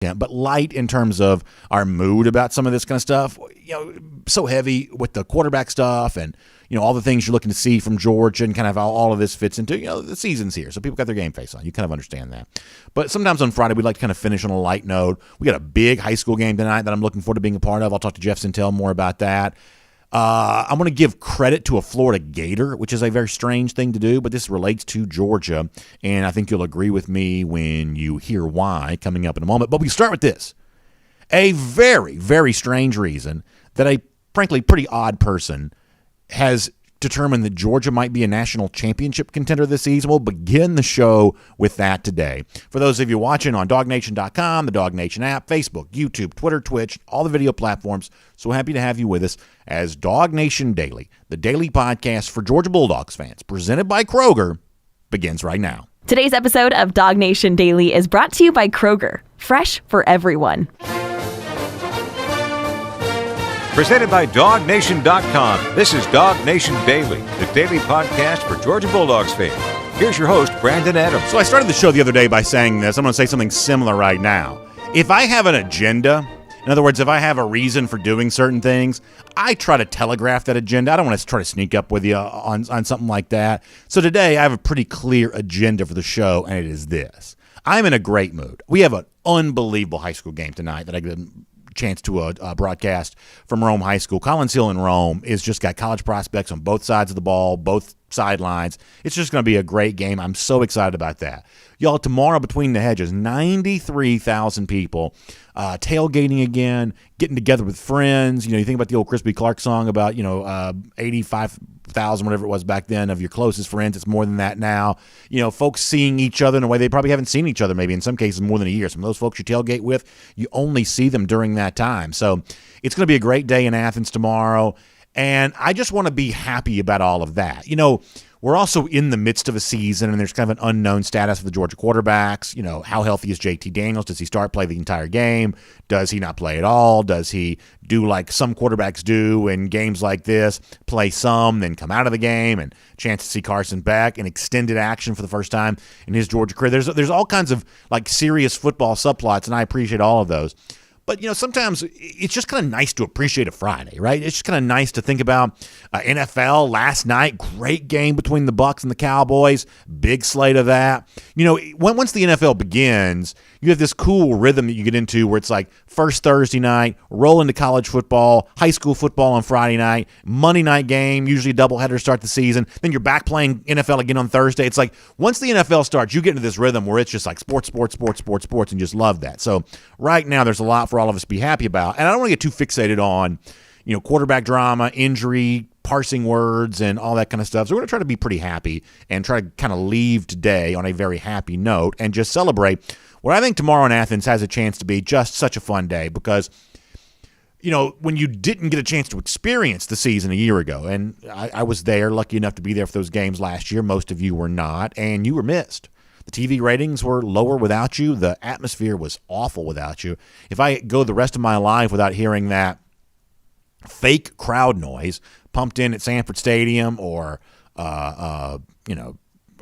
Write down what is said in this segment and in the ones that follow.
but light in terms of our mood about some of this kind of stuff. So heavy with the quarterback stuff and, all the things you're looking to see from Georgia and kind of how all of this fits into, the season's here. So people got their game face on. You kind of understand that. But sometimes on Friday, we like to kind of finish on a light note. We got a big high school game tonight that I'm looking forward to being a part of. I'll talk to Jeff Sintel more about that. I'm going to give credit to a Florida Gator, which is a very strange thing to do, but this relates to Georgia, and I think you'll agree with me when you hear why coming up in a moment. But we start with this. A very, very strange reason that a, frankly, pretty odd person has determined that Georgia might be a national championship contender this season. We'll begin the show with that today. For those of you watching on DawgNation.com, the DawgNation app, Facebook, YouTube, Twitter, Twitch, all the video platforms, so happy to have you with us as DawgNation Daily, the daily podcast for Georgia Bulldogs fans, presented by Kroger, begins right now. Today's episode of DawgNation Daily is brought to you by Kroger, fresh for everyone. Presented by DawgNation.com. This is DawgNation Daily, the daily podcast for Georgia Bulldogs fans. Here's your host, Brandon Adams. So I started the show the other day by saying this. I'm going to say something similar right now. If I have an agenda, in other words, if I have a reason for doing certain things, I try to telegraph that agenda. I don't want to try to sneak up with you on something like that. So today I have a pretty clear agenda for the show, and it is this. I'm in a great mood. We have an unbelievable high school game tonight that I get chance to broadcast from Rome High School. Collins Hill in Rome is just got college prospects on both sides of the ball, both sidelines. It's just going to be a great game. I'm so excited about that. Y'all, tomorrow between the hedges, 93,000 people tailgating again, getting together with friends. You think about the old Crispy Clark song about, 85,000, whatever it was back then, of your closest friends. It's more than that now. Folks seeing each other in a way they probably haven't seen each other maybe in some cases more than a year. Some of those folks you tailgate with, you only see them during that time. So it's going to be a great day in Athens tomorrow. And I just want to be happy about all of that. We're also in the midst of a season, and there's kind of an unknown status for the Georgia quarterbacks. How healthy is JT Daniels? Does he play the entire game? Does he not play at all? Does he do like some quarterbacks do in games like this, play some, then come out of the game, and chance to see Carson Beck in extended action for the first time in his Georgia career? There's all kinds of like serious football subplots, and I appreciate all of those. But, sometimes it's just kind of nice to appreciate a Friday, right? It's just kind of nice to think about NFL last night. Great game between the Bucs and the Cowboys. Big slate of that. Once the NFL begins, you have this cool rhythm that you get into where it's like first Thursday night, roll into college football, high school football on Friday night, Monday night game, usually a doubleheader to start the season. Then you're back playing NFL again on Thursday. It's like once the NFL starts, you get into this rhythm where it's just like sports, and just love that. So right now there's a lot for all of us to be happy about. And I don't want to get too fixated on, quarterback drama, injury, parsing words, and all that kind of stuff. So we're going to try to be pretty happy and try to kind of leave today on a very happy note and just celebrate what I think tomorrow in Athens has a chance to be just such a fun day because, when you didn't get a chance to experience the season a year ago, and I was there, lucky enough to be there for those games last year. Most of you were not, and you were missed. The TV ratings were lower without you. The atmosphere was awful without you. If I go the rest of my life without hearing that fake crowd noise pumped in at Sanford Stadium or,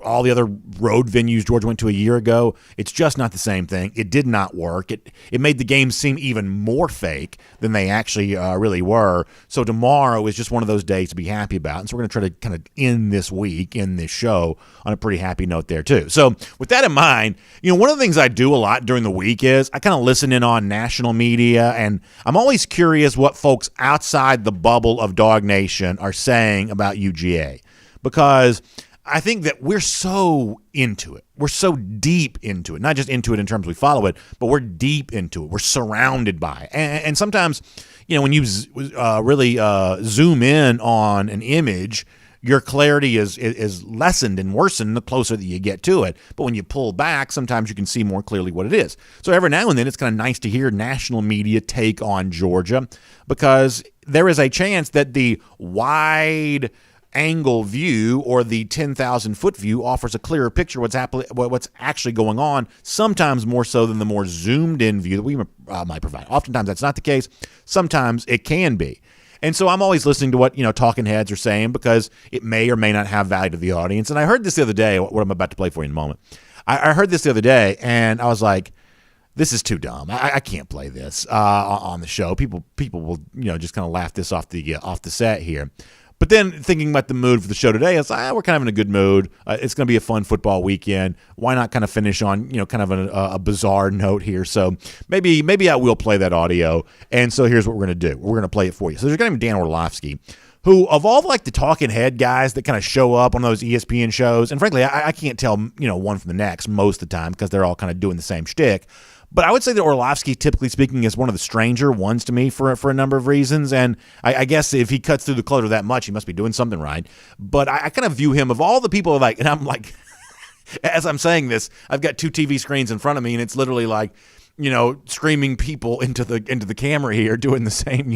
all the other road venues Georgia went to a year ago, it's just not the same thing. It did not work. It made the games seem even more fake than they actually really were. So tomorrow is just one of those days to be happy about. And so we're going to try to kind of end this week, end this show on a pretty happy note there too. So with that in mind, one of the things I do a lot during the week is I kind of listen in on national media, and I'm always curious what folks outside the bubble of DawgNation are saying about UGA, because I think that we're so into it. We're so deep into it. Not just into it in terms we follow it, but we're deep into it. We're surrounded by it. And sometimes, when you really zoom in on an image, your clarity is lessened and worsened the closer that you get to it. But when you pull back, sometimes you can see more clearly what it is. So every now and then it's kind of nice to hear national media take on Georgia, because there is a chance that the wide angle view or the 10,000-foot view offers a clearer picture of what's actually going on, sometimes more so than the more zoomed-in view that we might provide. Oftentimes that's not the case. Sometimes it can be. And so I'm always listening to what, talking heads are saying, because it may or may not have value to the audience. And I heard this the other day, what I'm about to play for you in a moment. I heard this the other day, and I was like, this is too dumb. I can't play this on the show. People will just kind of laugh this off the set here. But then thinking about the mood for the show today, it's we're kind of in a good mood. It's going to be a fun football weekend. Why not kind of finish on kind of a bizarre note here? So maybe I will play that audio. And so here's what we're going to do. We're going to play it for you. So there's going to be Dan Orlovsky, who of all the talking head guys that kind of show up on those ESPN shows, and frankly I can't tell one from the next most of the time because they're all kind of doing the same shtick. But I would say that Orlovsky, typically speaking, is one of the stranger ones to me for a number of reasons. And I guess if he cuts through the clutter that much, he must be doing something right. But I kind of view him, of all the people, and I'm like, as I'm saying this, I've got two TV screens in front of me, and it's literally screaming people into the camera here doing the same,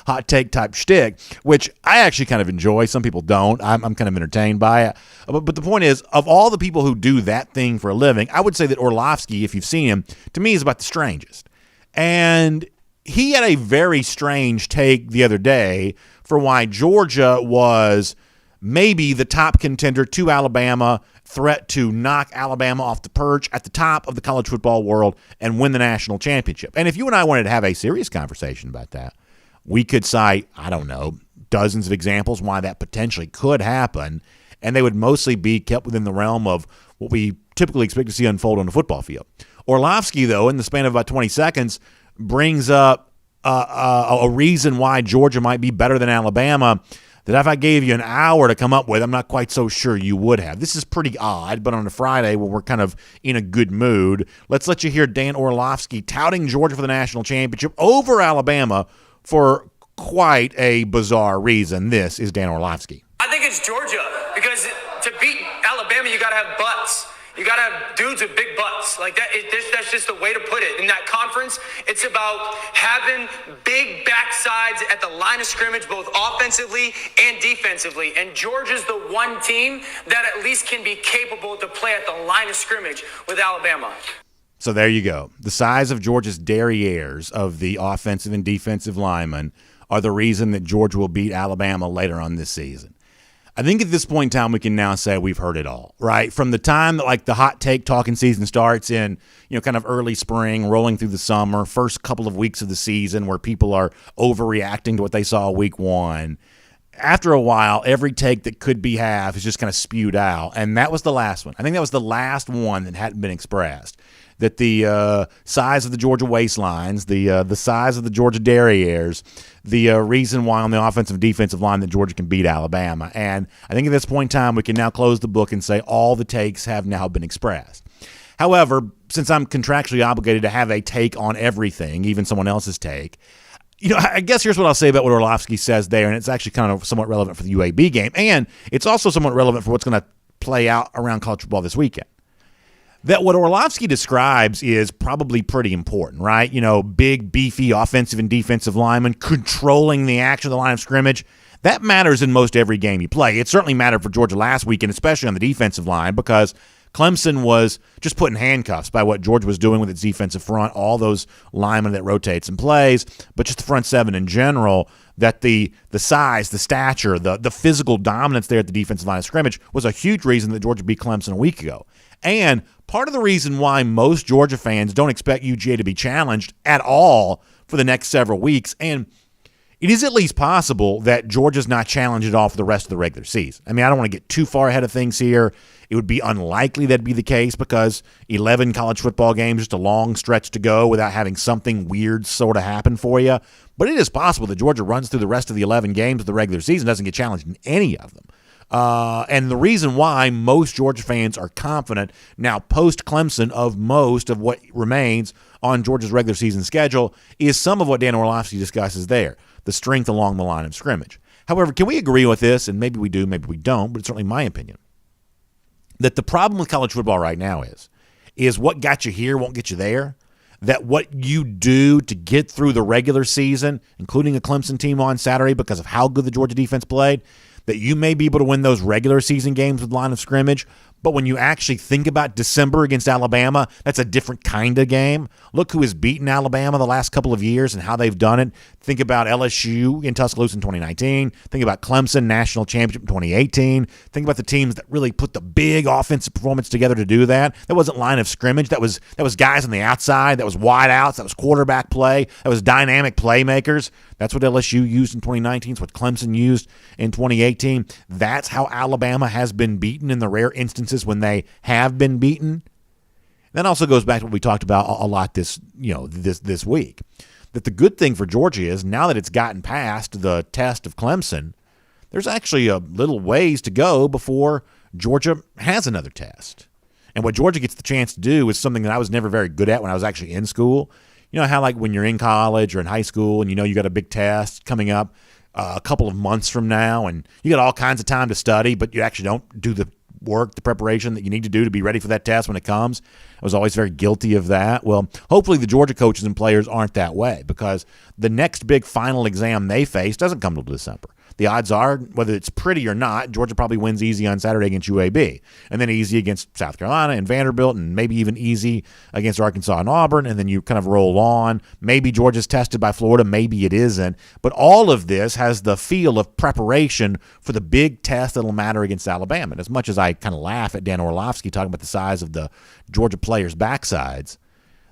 hot take type shtick, which I actually kind of enjoy. Some people don't. I'm kind of entertained by it. But the point is, of all the people who do that thing for a living, I would say that Orlovsky, if you've seen him, to me is about the strangest. And he had a very strange take the other day for why Georgia was maybe the top contender to Alabama, threat to knock Alabama off the perch at the top of the college football world and win the national championship. And if you and I wanted to have a serious conversation about that, we could cite, I don't know, dozens of examples why that potentially could happen, and they would mostly be kept within the realm of what we typically expect to see unfold on the football field. Orlovsky, though, in the span of about 20 seconds, brings up a reason why Georgia might be better than Alabama that if I gave you an hour to come up with, I'm not quite so sure you would have. This is pretty odd, but on a Friday when we're kind of in a good mood, let's let you hear Dan Orlovsky touting Georgia for the national championship over Alabama for quite a bizarre reason. This is Dan Orlovsky. I think it's Georgia because to beat Alabama, you got to have butts. You got to have dudes with big butts. Like that. That's just the way to put it. In that conference, it's about having big backsides at the line of scrimmage, both offensively and defensively. And Georgia's the one team that at least can be capable to play at the line of scrimmage with Alabama. So there you go. The size of Georgia's derrieres of the offensive and defensive linemen are the reason that Georgia will beat Alabama later on this season. I think at this point in time, we can now say we've heard it all, right? From the time that the hot take talking season starts in, kind of early spring, rolling through the summer, first couple of weeks of the season where people are overreacting to what they saw week one. After a while, every take that could be have is just kind of spewed out. And that was the last one. I think that was the last one that hadn't been expressed. That the size of the Georgia waistlines, the size of the Georgia derrieres, the reason why on the offensive and defensive line that Georgia can beat Alabama. And I think at this point in time, we can now close the book and say all the takes have now been expressed. However, since I'm contractually obligated to have a take on everything, even someone else's take, I guess here's what I'll say about what Orlovsky says there, and it's actually kind of somewhat relevant for the UAB game, and it's also somewhat relevant for what's going to play out around college football this weekend. That what Orlovsky describes is probably pretty important, right? Big, beefy offensive and defensive linemen controlling the action of the line of scrimmage. That matters in most every game you play. It certainly mattered for Georgia last weekend, especially on the defensive line, because Clemson was just put in handcuffs by what Georgia was doing with its defensive front, all those linemen that rotates and plays, but just the front seven in general, that the size, the stature, the physical dominance there at the defensive line of scrimmage was a huge reason that Georgia beat Clemson a week ago. And part of the reason why most Georgia fans don't expect UGA to be challenged at all for the next several weeks, and it is at least possible that Georgia's not challenged at all for the rest of the regular season. I mean, I don't want to get too far ahead of things here. It would be unlikely that'd be the case because 11 college football games, just a long stretch to go without having something weird sort of happen for you. But it is possible that Georgia runs through the rest of the 11 games of the regular season, doesn't get challenged in any of them. And the reason why most Georgia fans are confident now post-Clemson of most of what remains on Georgia's regular season schedule is some of what Dan Orlovsky discusses there, the strength along the line of scrimmage. However, can we agree with this, and maybe we do, maybe we don't, but it's certainly my opinion, that the problem with college football right now is what got you here won't get you there, that what you do to get through the regular season, including a Clemson team on Saturday because of how good the Georgia defense played, that you may be able to win those regular season games with line of scrimmage, But when you actually think about December against Alabama, that's a different kind of game. Look who has beaten Alabama the last couple of years and how they've done it. Think about LSU in Tuscaloosa in 2019. Think about Clemson National Championship in 2018. Think about the teams that really put the big offensive performance together to do that. That wasn't line of scrimmage. That was guys on the outside. That was wide outs. That was quarterback play. That was dynamic playmakers. That's what LSU used in 2019. It's what Clemson used in 2018. That's how Alabama has been beaten in the rare instances when they have been beaten. That also goes back to what we talked about a lot this week. That the good thing for Georgia is now that it's gotten past the test of Clemson, there's actually a little ways to go before Georgia has another test. And what Georgia gets the chance to do is something that I was never very good at when I was actually in school. You know how like when you're in college or in high school and you know you got a big test coming up a couple of months from now and you got all kinds of time to study, but you actually don't do the work, the preparation that you need to do to be ready for that test when it comes. I was always very guilty of that. Well, hopefully the Georgia coaches and players aren't that way because the next big final exam they face doesn't come till December. The odds are, whether it's pretty or not, Georgia probably wins easy on Saturday against UAB, and then easy against South Carolina and Vanderbilt, and maybe even easy against Arkansas and Auburn, and then you kind of roll on. Maybe Georgia's tested by Florida, maybe it isn't. But all of this has the feel of preparation for the big test that'll matter against Alabama. And as much as I kind of laugh at Dan Orlovsky talking about the size of the Georgia players' backsides,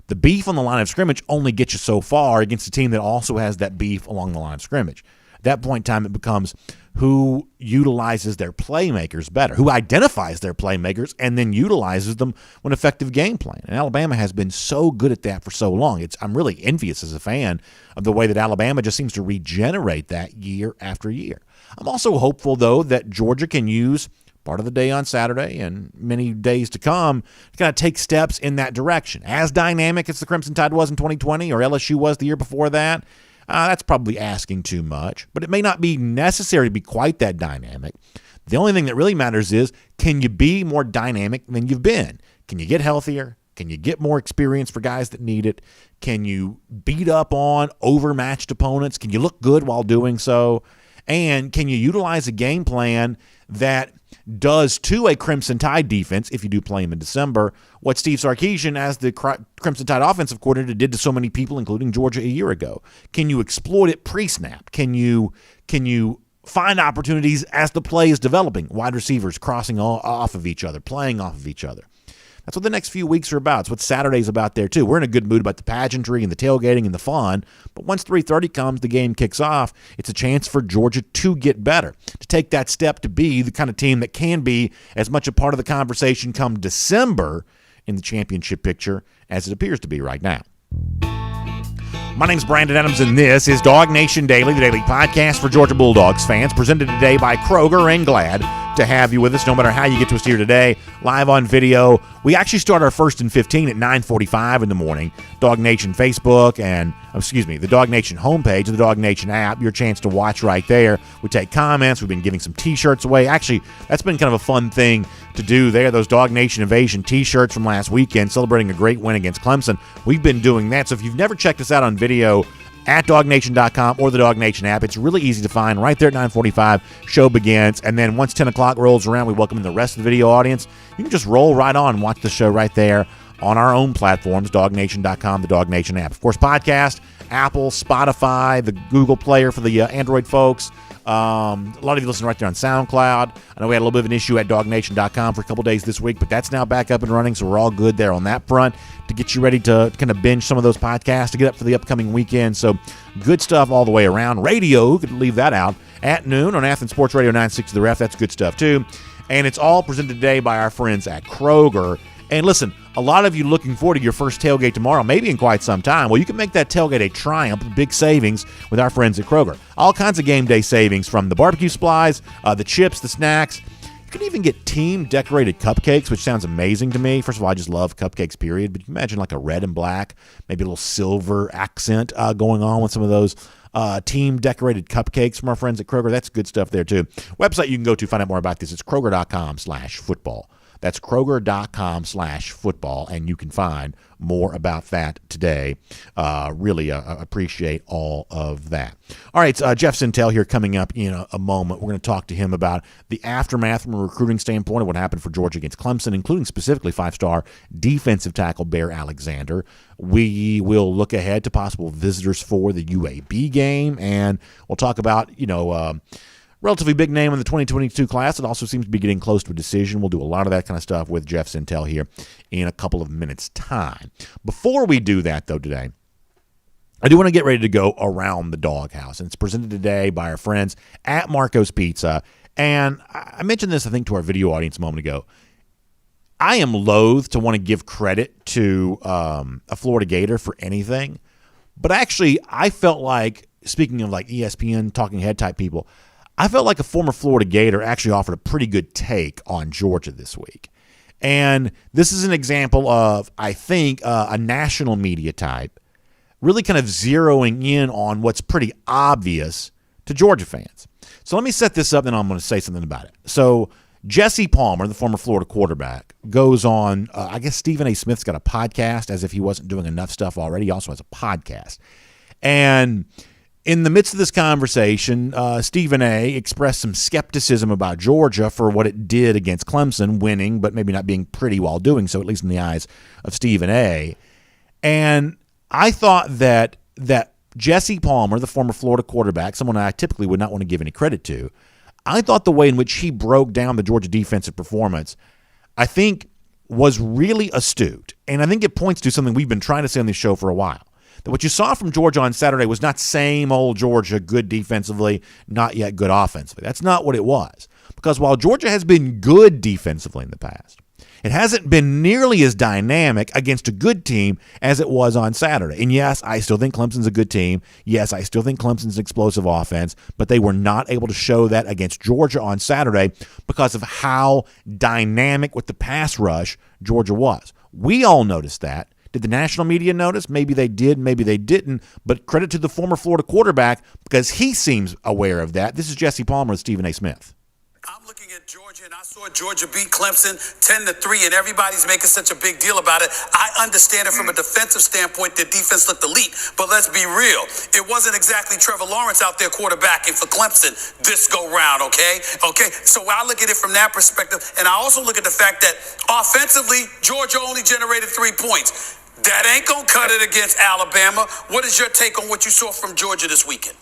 the beef on the line of scrimmage only gets you so far against a team that also has that beef along the line of scrimmage. At that point in time, it becomes who utilizes their playmakers better, who identifies their playmakers and then utilizes them when effective game plan. And Alabama has been so good at that for so long. I'm really envious as a fan of the way that Alabama just seems to regenerate that year after year. I'm also hopeful, though, that Georgia can use part of the day on Saturday and many days to come to kind of take steps in that direction. As dynamic as the Crimson Tide was in 2020 or LSU was the year before that, that's probably asking too much, but it may not be necessary to be quite that dynamic. The only thing that really matters is, can you be more dynamic than you've been? Can you get healthier? Can you get more experience for guys that need it? Can you beat up on overmatched opponents? Can you look good while doing so? And can you utilize a game plan that does to a Crimson Tide defense, if you do play him in December, what Steve Sarkisian, as the Crimson Tide offensive coordinator, did to so many people, including Georgia a year ago? Can you exploit it pre-snap? Can you find opportunities as the play is developing? Wide receivers crossing off of each other, playing off of each other. That's what the next few weeks are about. It's what Saturday's about there, too. We're in a good mood about the pageantry and the tailgating and the fun. But once 3:30 comes, the game kicks off. It's a chance for Georgia to get better, to take that step to be the kind of team that can be as much a part of the conversation come December in the championship picture as it appears to be right now. My name's Brandon Adams, and this is DawgNation Daily, the daily podcast for Georgia Bulldogs fans, presented today by Kroger, and glad to have you with us no matter how you get to us here today, live on video. We actually start our First and 15 at 9:45 in the morning. DawgNation Facebook and, the DawgNation homepage of the DawgNation app, your chance to watch right there. We take comments. We've been giving some T-shirts away. Actually, that's been kind of a fun thing to do there, those DawgNation Invasion T-shirts from last weekend, celebrating a great win against Clemson. We've been doing that, so if you've never checked us out on video, at DawgNation.com or the DawgNation app. It's really easy to find. Right there at 9:45, show begins. And then once 10 o'clock rolls around, we welcome in the rest of the video audience. You can just roll right on and watch the show right there on our own platforms, DawgNation.com, the DawgNation app. Of course, podcast, Apple, Spotify, the Google Player for the Android folks. A lot of you listen right there on SoundCloud. I know we had a little bit of an issue at DawgNation.com for a couple days this week, but that's now back up and running, so we're all good there on that front to get you ready to kind of binge some of those podcasts to get up for the upcoming weekend. So good stuff all the way around. Radio, could leave that out, at noon on Athens Sports Radio 960 The Ref. That's good stuff too. And it's all presented today by our friends at Kroger. And listen, a lot of you looking forward to your first tailgate tomorrow, maybe in quite some time. Well, you can make that tailgate a triumph, big savings with our friends at Kroger. All kinds of game day savings, from the barbecue supplies, the chips, the snacks. You can even get team-decorated cupcakes, which sounds amazing to me. First of all, I just love cupcakes, period. But you can imagine like a red and black, maybe a little silver accent going on with some of those team-decorated cupcakes from our friends at Kroger. That's good stuff there, too. Website you can go to find out more about this. It's Kroger.com/football. That's Kroger.com/football, and you can find more about that today. Really appreciate all of that. All right, Jeff Sentell here coming up in a moment. We're going to talk to him about the aftermath from a recruiting standpoint of what happened for Georgia against Clemson, including specifically 5-star defensive tackle Bear Alexander. We will look ahead to possible visitors for the UAB game, and we'll talk about, relatively big name in the 2022 class. It also seems to be getting close to a decision. We'll do a lot of that kind of stuff with Jeff Sentell here in a couple of minutes' time. Before we do that, though, today, I do want to get ready to go around the doghouse. And it's presented today by our friends at Marco's Pizza. And I mentioned this, I think, to our video audience a moment ago. I am loath to want to give credit to a Florida Gator for anything. But actually, I felt like, speaking of like ESPN talking head type people, I felt like a former Florida Gator actually offered a pretty good take on Georgia this week. And this is an example of, I think, a national media type really kind of zeroing in on what's pretty obvious to Georgia fans. So let me set this up, and I'm going to say something about it. So Jesse Palmer, the former Florida quarterback, goes on, I guess Stephen A. Smith's got a podcast, as if he wasn't doing enough stuff already. He also has a podcast. And in the midst of this conversation, Stephen A. expressed some skepticism about Georgia for what it did against Clemson, winning, but maybe not being pretty while doing so, at least in the eyes of Stephen A. And I thought that Jesse Palmer, the former Florida quarterback, someone I typically would not want to give any credit to, I thought the way in which he broke down the Georgia defensive performance, I think, was really astute. And I think it points to something we've been trying to say on this show for a while. That what you saw from Georgia on Saturday was not same old Georgia, good defensively, not yet good offensively. That's not what it was. Because while Georgia has been good defensively in the past, it hasn't been nearly as dynamic against a good team as it was on Saturday. And yes, I still think Clemson's a good team. Yes, I still think Clemson's an explosive offense, but they were not able to show that against Georgia on Saturday because of how dynamic with the pass rush Georgia was. We all noticed that. Did the national media notice? Maybe they did, maybe they didn't. But credit to the former Florida quarterback because he seems aware of that. This is Jesse Palmer with Stephen A. Smith. I'm looking at Georgia, and I saw Georgia beat Clemson 10-3, and everybody's making such a big deal about it. I understand it from a defensive standpoint. Their defense looked elite, but let's be real. It wasn't exactly Trevor Lawrence out there quarterbacking for Clemson this go-round, okay? So I look at it from that perspective, and I also look at the fact that offensively, Georgia only generated 3 points. That ain't going to cut it against Alabama. What is your take on what you saw from Georgia this weekend?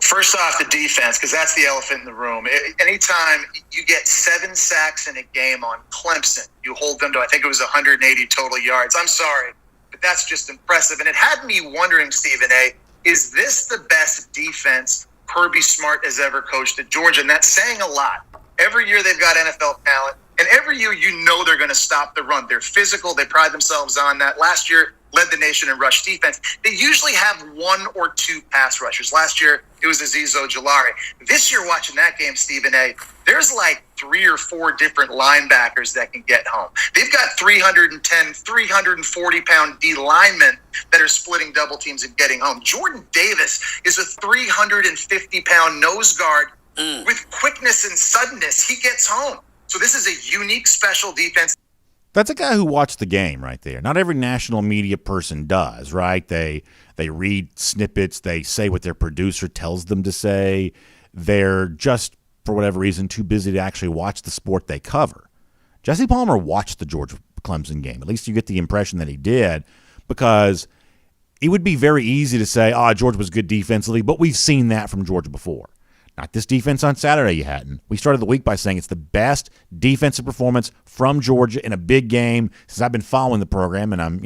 First off, the defense, because that's the elephant in the room. Anytime you get 7 sacks in a game on Clemson, you hold them to, I think it was 180 total yards. I'm sorry, but that's just impressive. And it had me wondering, Stephen A., is this the best defense Kirby Smart has ever coached at Georgia? And that's saying a lot. Every year they've got NFL talent, and every year you know they're going to stop the run. They're physical. They pride themselves on that. Last year, led the nation in rush defense. They usually have 1 or 2 pass rushers. Last year, it was Azeez Ojulari. This year, watching that game, Stephen A., there's like 3 or 4 different linebackers that can get home. They've got 310, 340-pound D linemen that are splitting double teams and getting home. Jordan Davis is a 350-pound nose guard with quickness and suddenness. He gets home. So this is a unique special defense. That's a guy who watched the game right there. Not every national media person does, right? They read snippets. They say what their producer tells them to say. They're just, for whatever reason, too busy to actually watch the sport they cover. Jesse Palmer watched the Georgia-Clemson game. At least you get the impression that he did, because it would be very easy to say, Georgia was good defensively, but we've seen that from Georgia before. Not this defense on Saturday, you hadn't. We started the week by saying it's the best defensive performance from Georgia in a big game since I've been following the program, and I'm,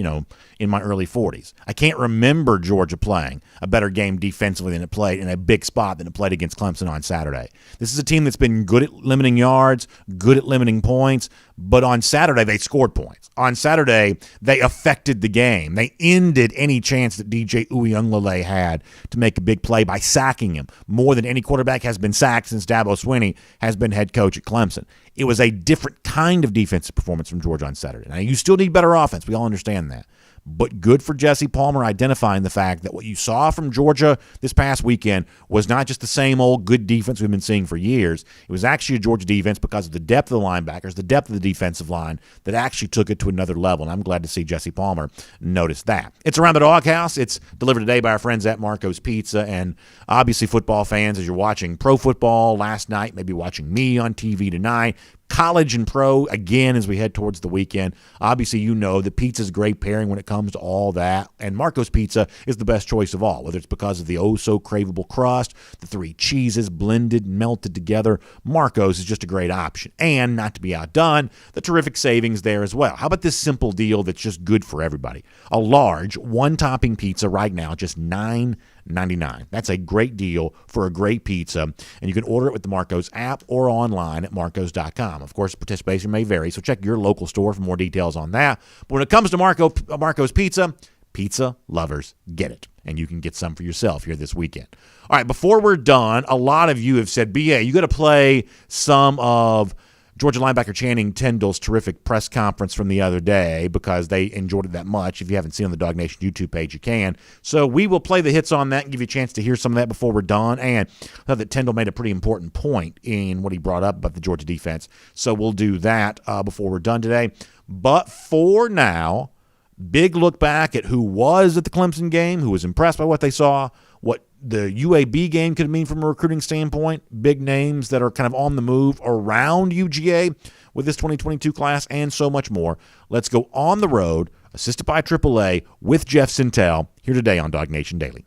in my early 40s. I can't remember Georgia playing a better game defensively than it played in a big spot than it played against Clemson on Saturday. This is a team that's been good at limiting yards, good at limiting points, but on Saturday they scored points. On Saturday they affected the game. They ended any chance that DJ Uiagalelei had to make a big play by sacking him more than any quarterback has been sacked since Dabo Swinney has been head coach at Clemson. It was a different kind of defensive performance from Georgia on Saturday. Now, you still need better offense. We all understand that. but good for Jesse Palmer identifying the fact that what you saw from Georgia this past weekend was not just the same old good defense we've been seeing for years. It was actually a Georgia defense because of the depth of the linebackers, the depth of the defensive line that actually took it to another level, and I'm glad to see Jesse Palmer notice that. It's Around the Doghouse. It's delivered today by our friends at Marco's Pizza, and obviously football fans, as you're watching pro football last night, maybe watching me on TV tonight, college and pro again as we head towards the weekend. Obviously, you know that pizza's a great pairing when it comes to all that, and Marco's Pizza is the best choice of all, whether it's because of the oh-so-craveable crust, the 3 cheeses blended and melted together. Marco's is just a great option, and not to be outdone, the terrific savings there as well. How about this simple deal that's just good for everybody? A large one-topping pizza right now, just $9.99. That's a great deal for a great pizza, and you can order it with the Marco's app or online at marcos.com. Of course, participation may vary, so check your local store for more details on that. But when it comes to Marco's Pizza, pizza lovers get it, and you can get some for yourself here this weekend. All right, before we're done, a lot of you have said, BA, you got to play some of Georgia linebacker Channing Tindall's terrific press conference from the other day because they enjoyed it that much. If you haven't seen it on the DawgNation YouTube page, you can. So we will play the hits on that and give you a chance to hear some of that before we're done. And I thought that Tindall made a pretty important point in what he brought up about the Georgia defense. So we'll do that before we're done today. But for now, big look back at who was at the Clemson game, who was impressed by what they saw, what the UAB game could mean from a recruiting standpoint, big names that are kind of on the move around UGA with this 2022 class, and so much more. Let's go on the road, assisted by AAA, with Jeff Sintel, here today on DawgNation Daily.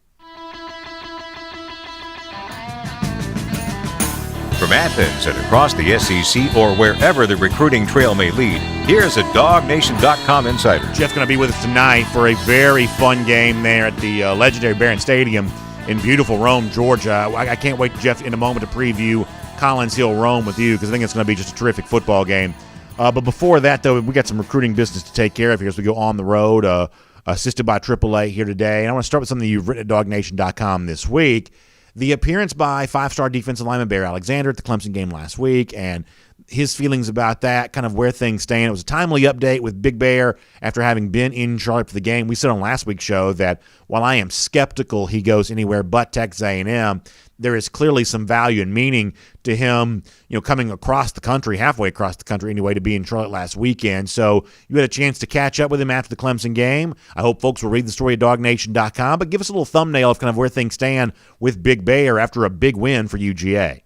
From Athens and across the SEC or wherever the recruiting trail may lead, here's a DawgNation.com insider. Jeff's going to be with us tonight for a very fun game there at the legendary Barron Stadium in beautiful Rome, Georgia. I can't wait, Jeff, in a moment to preview Collins Hill Rome with you because I think it's going to be just a terrific football game. But before that, though, we got some recruiting business to take care of here as we go on the road, assisted by AAA here today. And I want to start with something you've written at DawgNation.com this week. The appearance by 5-star defensive lineman Bear Alexander at the Clemson game last week and his feelings about that, kind of where things stand. It was a timely update with Big Bear after having been in Charlotte for the game. We said on last week's show that while I am skeptical he goes anywhere but Texas A&M, there is clearly some value and meaning to him, coming across the country, halfway across the country anyway, to be in Charlotte last weekend. So you had a chance to catch up with him after the Clemson game. I hope folks will read the story at DawgNation.com, but give us a little thumbnail of kind of where things stand with Big Bear after a big win for UGA.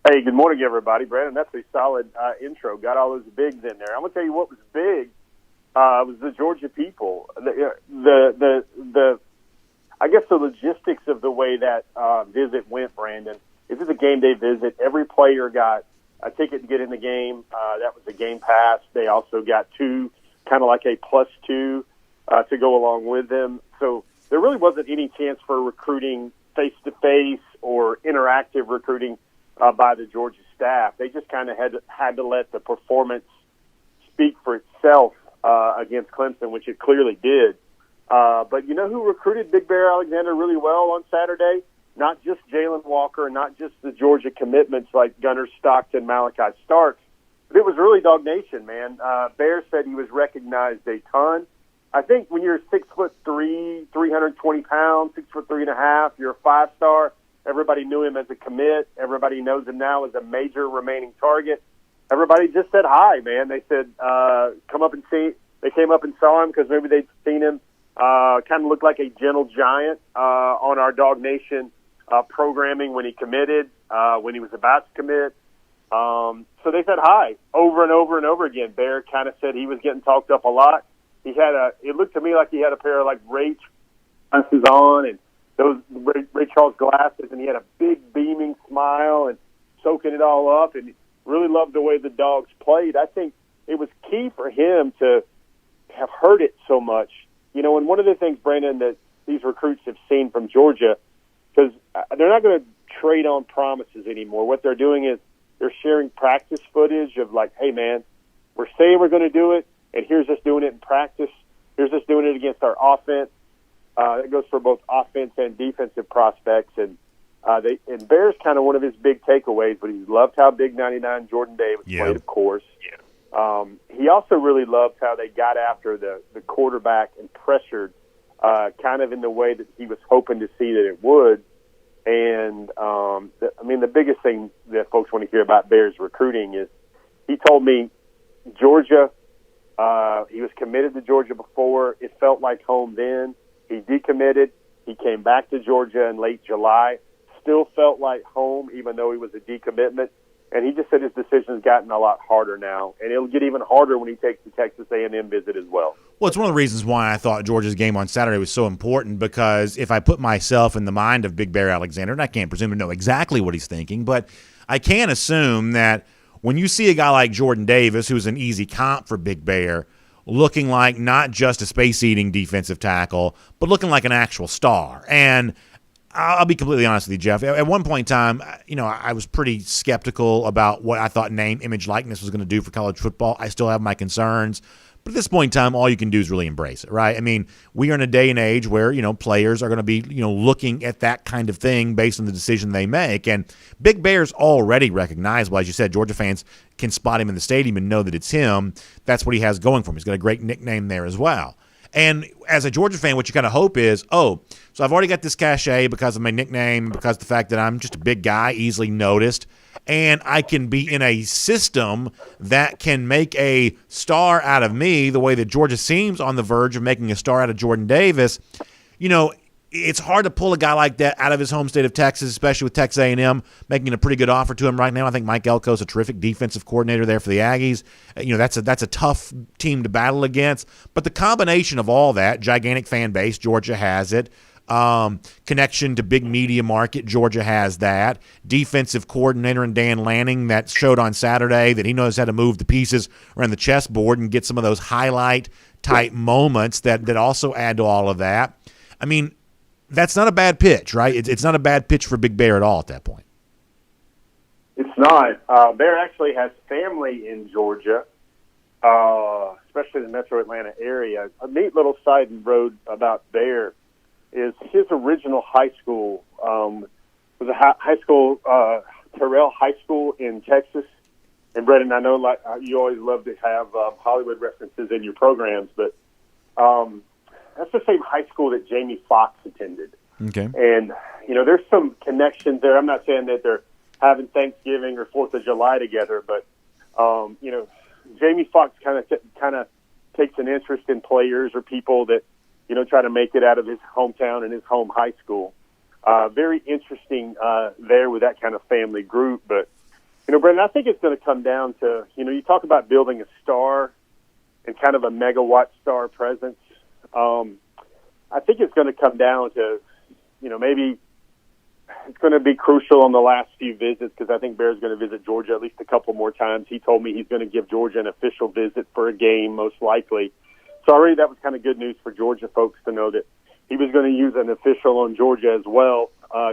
Hey, good morning, everybody. Brandon, that's a solid intro. Got all those bigs in there. I'm going to tell you what was big was the Georgia people. I guess the logistics of the way that visit went, Brandon. This is a game day visit. Every player got a ticket to get in the game. That was a game pass. They also got 2, kind of like a +2 to go along with them. So there really wasn't any chance for recruiting face-to-face or interactive recruiting by the Georgia staff. They just kind of had to let the performance speak for itself against Clemson, which it clearly did. But you know who recruited Big Bear Alexander really well on Saturday? Not just Jalen Walker, not just the Georgia commitments like Gunnar Stockton, Malachi Starks, but it was really DawgNation, man. Bear said he was recognized a ton. I think when you're 6'3", 320 pounds, 6'3.5", you're a 5-star. Everybody knew him as a commit. Everybody knows him now as a major remaining target. Everybody just said hi, man. They said, come up and see. They came up and saw him because maybe they'd seen him. Kind of looked like a gentle giant on our DawgNation programming when he committed, when he was about to commit. So they said hi over and over and over again. Bear kind of said he was getting talked up a lot. It looked to me like he had a pair of like Ray glasses on and those Ray Charles glasses, and he had a big beaming smile and soaking it all up, and really loved the way the Dogs played. I think it was key for him to have heard it so much. And one of the things, Brandon, that these recruits have seen from Georgia, because they're not going to trade on promises anymore. What they're doing is they're sharing practice footage of like, hey, man, we're saying we're going to do it, and here's us doing it in practice. Here's us doing it against our offense. It goes for both offense and defensive prospects. And Bear's kind of one of his big takeaways, but he loved how Big 99 Jordan Day was played, of course. Yeah. He also really loved how they got after the quarterback and pressured kind of in the way that he was hoping to see that it would. And, the biggest thing that folks want to hear about Bears recruiting is he told me Georgia, he was committed to Georgia before. It felt like home then. He decommitted. He came back to Georgia in late July. Still felt like home, even though he was a decommitment. And he just said his decision's gotten a lot harder now, and it'll get even harder when he takes the Texas A&M visit as well. Well, it's one of the reasons why I thought Georgia's game on Saturday was so important, because if I put myself in the mind of Big Bear Alexander, and I can't presume to know exactly what he's thinking, but I can assume that when you see a guy like Jordan Davis, who's an easy comp for Big Bear, looking like not just a space-eating defensive tackle, but looking like an actual star. And I'll be completely honest with you, Jeff. At one point in time, I was pretty skeptical about what I thought name, image, likeness was going to do for college football. I still have my concerns. But at this point in time, all you can do is really embrace it, right? I mean, we are in a day and age where, players are going to be, looking at that kind of thing based on the decision they make. And Big Bear's already recognizable. As you said, Georgia fans can spot him in the stadium and know that it's him. That's what he has going for him. He's got a great nickname there as well. And as a Georgia fan, what you kind of hope is, so I've already got this cachet because of my nickname, because of the fact that I'm just a big guy, easily noticed, and I can be in a system that can make a star out of me the way that Georgia seems on the verge of making a star out of Jordan Davis. It's hard to pull a guy like that out of his home state of Texas, especially with Texas A&M making a pretty good offer to him right now. I think Mike Elko's a terrific defensive coordinator there for the Aggies. That's a tough team to battle against. But the combination of all that, gigantic fan base, Georgia has it. Connection to big media market, Georgia has that. Defensive coordinator in Dan Lanning that showed on Saturday that he knows how to move the pieces around the chessboard and get some of those highlight-type moments that also add to all of that. I mean, that's not a bad pitch, right? It's not a bad pitch for Big Bear at all at that point. It's not. Bear actually has family in Georgia, especially the metro Atlanta area. A neat little side road about Bear is his original high school was a high school, Terrell High School in Texas. And, Brendan, I know you always love to have Hollywood references in your programs, but that's the same high school that Jamie Foxx attended. Okay. And, there's some connections there. I'm not saying that they're having Thanksgiving or 4th of July together, but, Jamie Foxx kind of takes an interest in players or people that, try to make it out of his hometown and his home high school. Very interesting there with that kind of family group. But, Brendan, I think it's going to come down to, you talk about building a star and kind of a megawatt star presence. I think it's going to come down to, maybe it's going to be crucial on the last few visits, because I think Bear's going to visit Georgia at least a couple more times. He told me he's going to give Georgia an official visit for a game, most likely. So already that was kind of good news for Georgia folks to know that he was going to use an official on Georgia as well.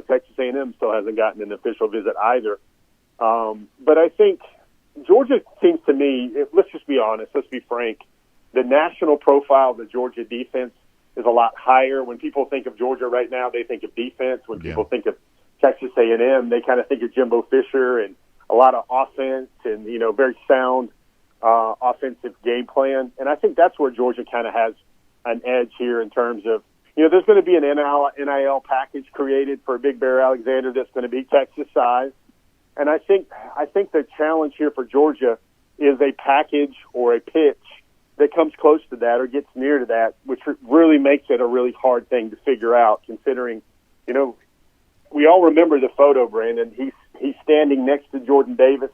Texas A&M still hasn't gotten an official visit either. But I think Georgia seems to me, let's just be honest, let's be frank, the national profile of the Georgia defense is a lot higher. When people think of Georgia right now, they think of defense. When people think of Texas A&M, they kind of think of Jimbo Fisher and a lot of offense and, very sound offensive game plan. And I think that's where Georgia kind of has an edge here in terms of, there's going to be an NIL package created for Big Bear Alexander that's going to be Texas size. And I think the challenge here for Georgia is a package or a pitch that comes close to that or gets near to that, which really makes it a really hard thing to figure out, considering, we all remember the photo, Brandon. He's standing next to Jordan Davis.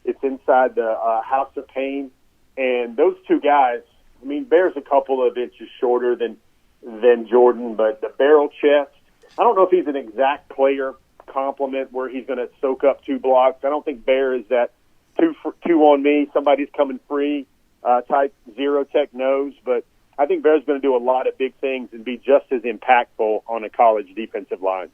It's inside the House of Pain. And those two guys, Bear's a couple of inches shorter than Jordan, but the barrel chest, I don't know if he's an exact player compliment where he's going to soak up 2 blocks. I don't think Bear is that two on me, somebody's coming free type zero tech nose, but I think Bear's going to do a lot of big things and be just as impactful on a college defensive line.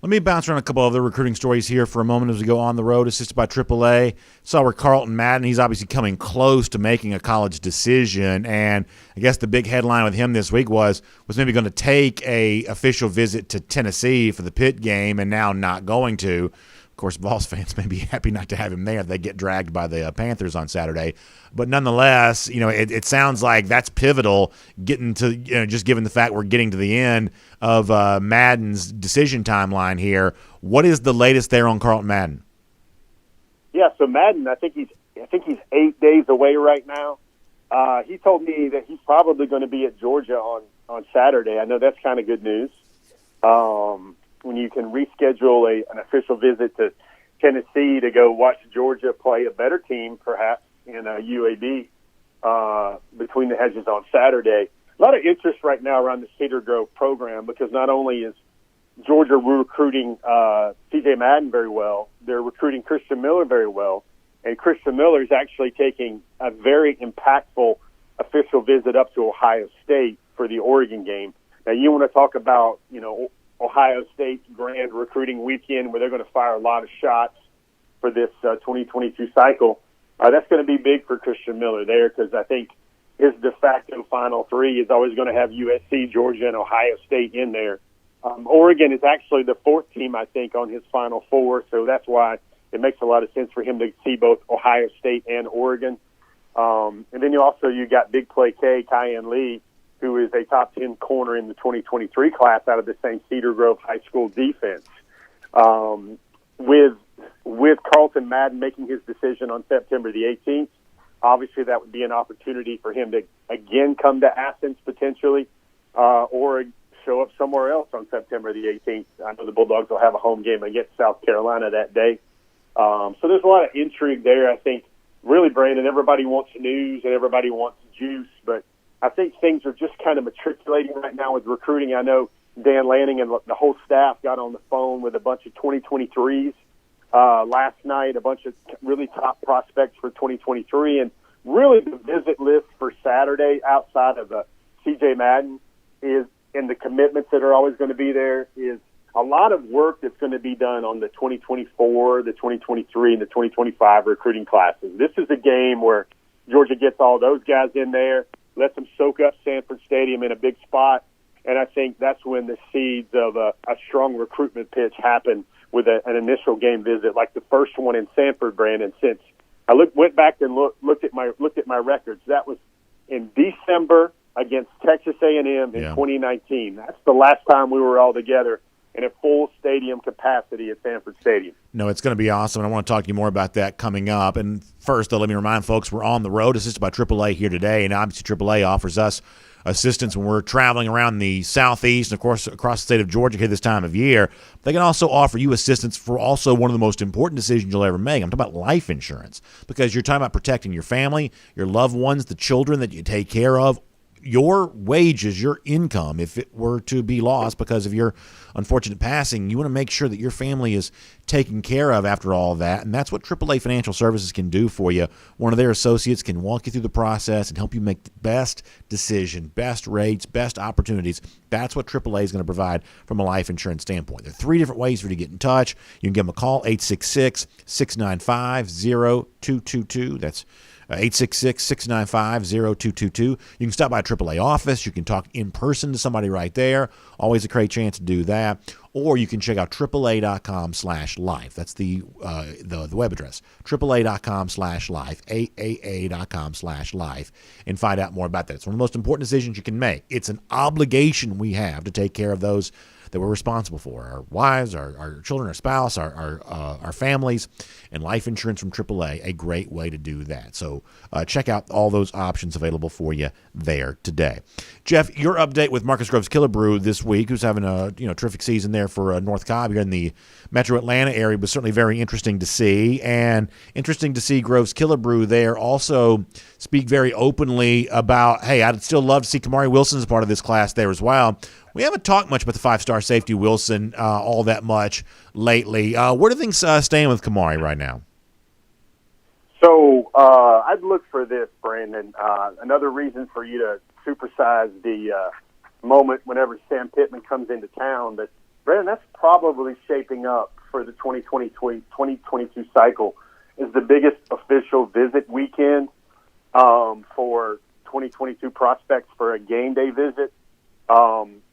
Let me bounce around a couple other recruiting stories here for a moment as we go on the road, assisted by AAA. Saw where Carlton Madden, he's obviously coming close to making a college decision, and I guess the big headline with him this week was maybe going to take a official visit to Tennessee for the Pitt game and now not going to. course, Vols fans may be happy not to have him there. They get dragged by the Panthers on Saturday. But nonetheless, it sounds like that's pivotal, getting to, just given the fact we're getting to the end of Madden's decision timeline here. What is the latest there on Carlton Madden? Yeah, so Madden, I think he's 8 days away right now. He told me that he's probably going to be at Georgia on Saturday. I know that's kind of good news. When you can reschedule an official visit to Tennessee to go watch Georgia play a better team, perhaps, in UAB between the hedges on Saturday. A lot of interest right now around the Cedar Grove program because not only is Georgia recruiting C.J. Madden very well, they're recruiting Christian Miller very well, and Christian Miller is actually taking a very impactful official visit up to Ohio State for the Oregon game. Now, you want to talk about, Ohio State's grand recruiting weekend where they're going to fire a lot of shots for this 2022 cycle. That's going to be big for Christian Miller there because I think his de facto Final Three is always going to have USC, Georgia, and Ohio State in there. Oregon is actually the fourth team, I think, on his Final Four, so that's why it makes a lot of sense for him to see both Ohio State and Oregon. And then you got Big Play K, Kyan Lee, who is a top 10 corner in the 2023 class out of the same Cedar Grove High School defense. With Carlton Madden making his decision on September the 18th, obviously that would be an opportunity for him to again come to Athens potentially, or show up somewhere else on September the 18th. I know the Bulldogs will have a home game against South Carolina that day. So there's a lot of intrigue there. I think, really, Brandon, everybody wants news and everybody wants juice, but I think things are just kind of matriculating right now with recruiting. I know Dan Lanning and the whole staff got on the phone with a bunch of 2023s last night, a bunch of really top prospects for 2023. And really the visit list for Saturday outside of C.J. Madden is, and the commitments that are always going to be there, is a lot of work that's going to be done on the 2024, the 2023, and the 2025 recruiting classes. This is a game where Georgia gets all those guys in there, lets them soak up Sanford Stadium in a big spot, and I think that's when the seeds of a strong recruitment pitch happen with an initial game visit, like the first one in Sanford, Brandon. Since I went back and looked at my records, that was in December against Texas A&M in 2019. That's the last time we were all together in a full stadium capacity at Sanford Stadium. No, it's going to be awesome, and I want to talk to you more about that coming up. And first, though, let me remind folks we're on the road, assisted by AAA here today, and obviously AAA offers us assistance when we're traveling around the southeast and, of course, across the state of Georgia here this time of year. They can also offer you assistance for also one of the most important decisions you'll ever make. I'm talking about life insurance, because you're talking about protecting your family, your loved ones, the children that you take care of, your wages, your income, if it were to be lost because of your unfortunate passing. You want to make sure that your family is taken care of after all of that, and that's what AAA Financial Services can do for you. One of their associates can walk you through the process and help you make the best decision, best rates, best opportunities. That's what AAA is going to provide from a life insurance standpoint. There are 3 different ways for you to get in touch. You can give them a call, 866-695-0222. That's 866-695-0222. You can stop by a AAA office. You can talk in person to somebody right there. Always a great chance to do that. Or you can check out AAA.com/life. That's the web address, AAA.com/life, AAA.com/life, and find out more about that. It's one of the most important decisions you can make. It's an obligation we have to take care of those that we're responsible for, our wives, our children, our spouse, our families, and life insurance from AAA, a great way to do that. So check out all those options available for you there today. Jeff, your update with Marcus Groves Killebrew this week, who's having a terrific season there for North Cobb here in the metro Atlanta area, was certainly very interesting to see, and interesting to see Groves Killebrew there also speak very openly about, hey, I'd still love to see Kamari Wilson as part of this class there as well. We haven't talked much about the 5-star safety Wilson all that much lately. Where do things stand with Kamari right now? So I'd look for this, Brandon. Another reason for you to supersize the moment whenever Sam Pittman comes into town. But, Brandon, that's probably shaping up for the 2022 cycle is the biggest official visit weekend for 2022 prospects for a game day visit.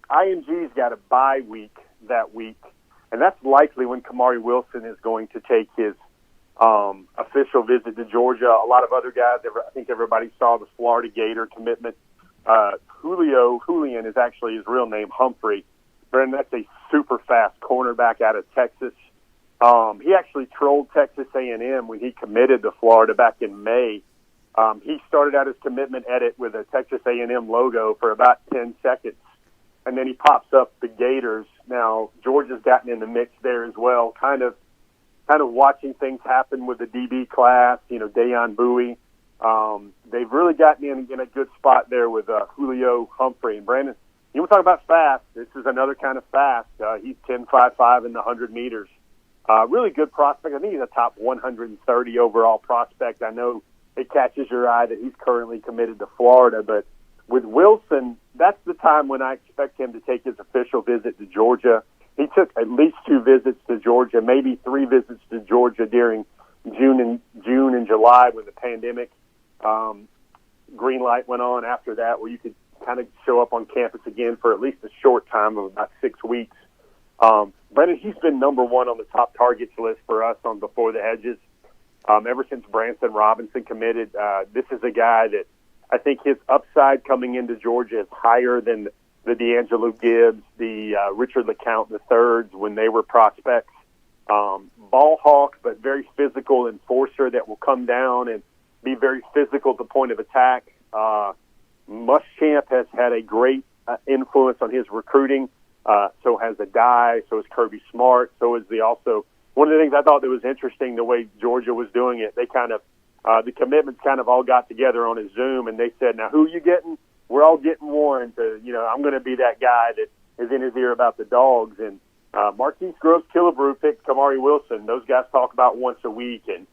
IMG's got a bye week that week, and that's likely when Kamari Wilson is going to take his official visit to Georgia. A lot of other guys, I think everybody saw the Florida Gator commitment. Julian is actually his real name, Humphrey. Brandon, that's a super fast cornerback out of Texas. He actually trolled Texas A&M when he committed to Florida back in May. He started out his commitment edit with a Texas A&M logo for about 10 seconds, and then he pops up the Gators. Now, Georgia's gotten in the mix there as well, kind of watching things happen with the DB class, Dayon Bowie. They've really gotten in a good spot there with Julio Humphrey. And Brandon, you want to talk about fast, this is another kind of fast. He's 10.55 in the 100 meters. Really good prospect. I think he's a top 130 overall prospect. I know it catches your eye that he's currently committed to Florida, but with Wilson, that's the time when I expect him to take his official visit to Georgia. He took at least 2 visits to Georgia, maybe 3 visits to Georgia during June and July when the pandemic green light went on. After that, where you could kind of show up on campus again for at least a short time of about 6 weeks. Brennan, he's been number 1 on the top targets list for us on Before the Hedges. Ever since Branson Robinson committed, this is a guy that I think his upside coming into Georgia is higher than the D'Angelo Gibbs, the Richard LeCount IIIs when they were prospects. Ball hawk, but very physical enforcer that will come down and be very physical at the point of attack. Muschamp has had a great influence on his recruiting. So has Adai, so is Kirby Smart, so is one of the things I thought that was interesting, the way Georgia was doing it. They kind of, the commitments kind of all got together on a Zoom, and they said, now who are you getting? We're all getting Warren to, I'm going to be that guy that is in his ear about the Dogs. And Marquise Groves Killebrew picked Kamari Wilson. Those guys talk about once a week. And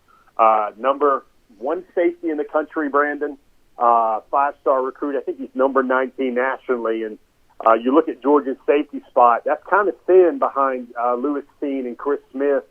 number 1 safety in the country, Brandon, 5-star recruit. I think he's number 19 nationally. And you look at Georgia's safety spot, that's kind of thin behind Lewis Steen and Chris Smith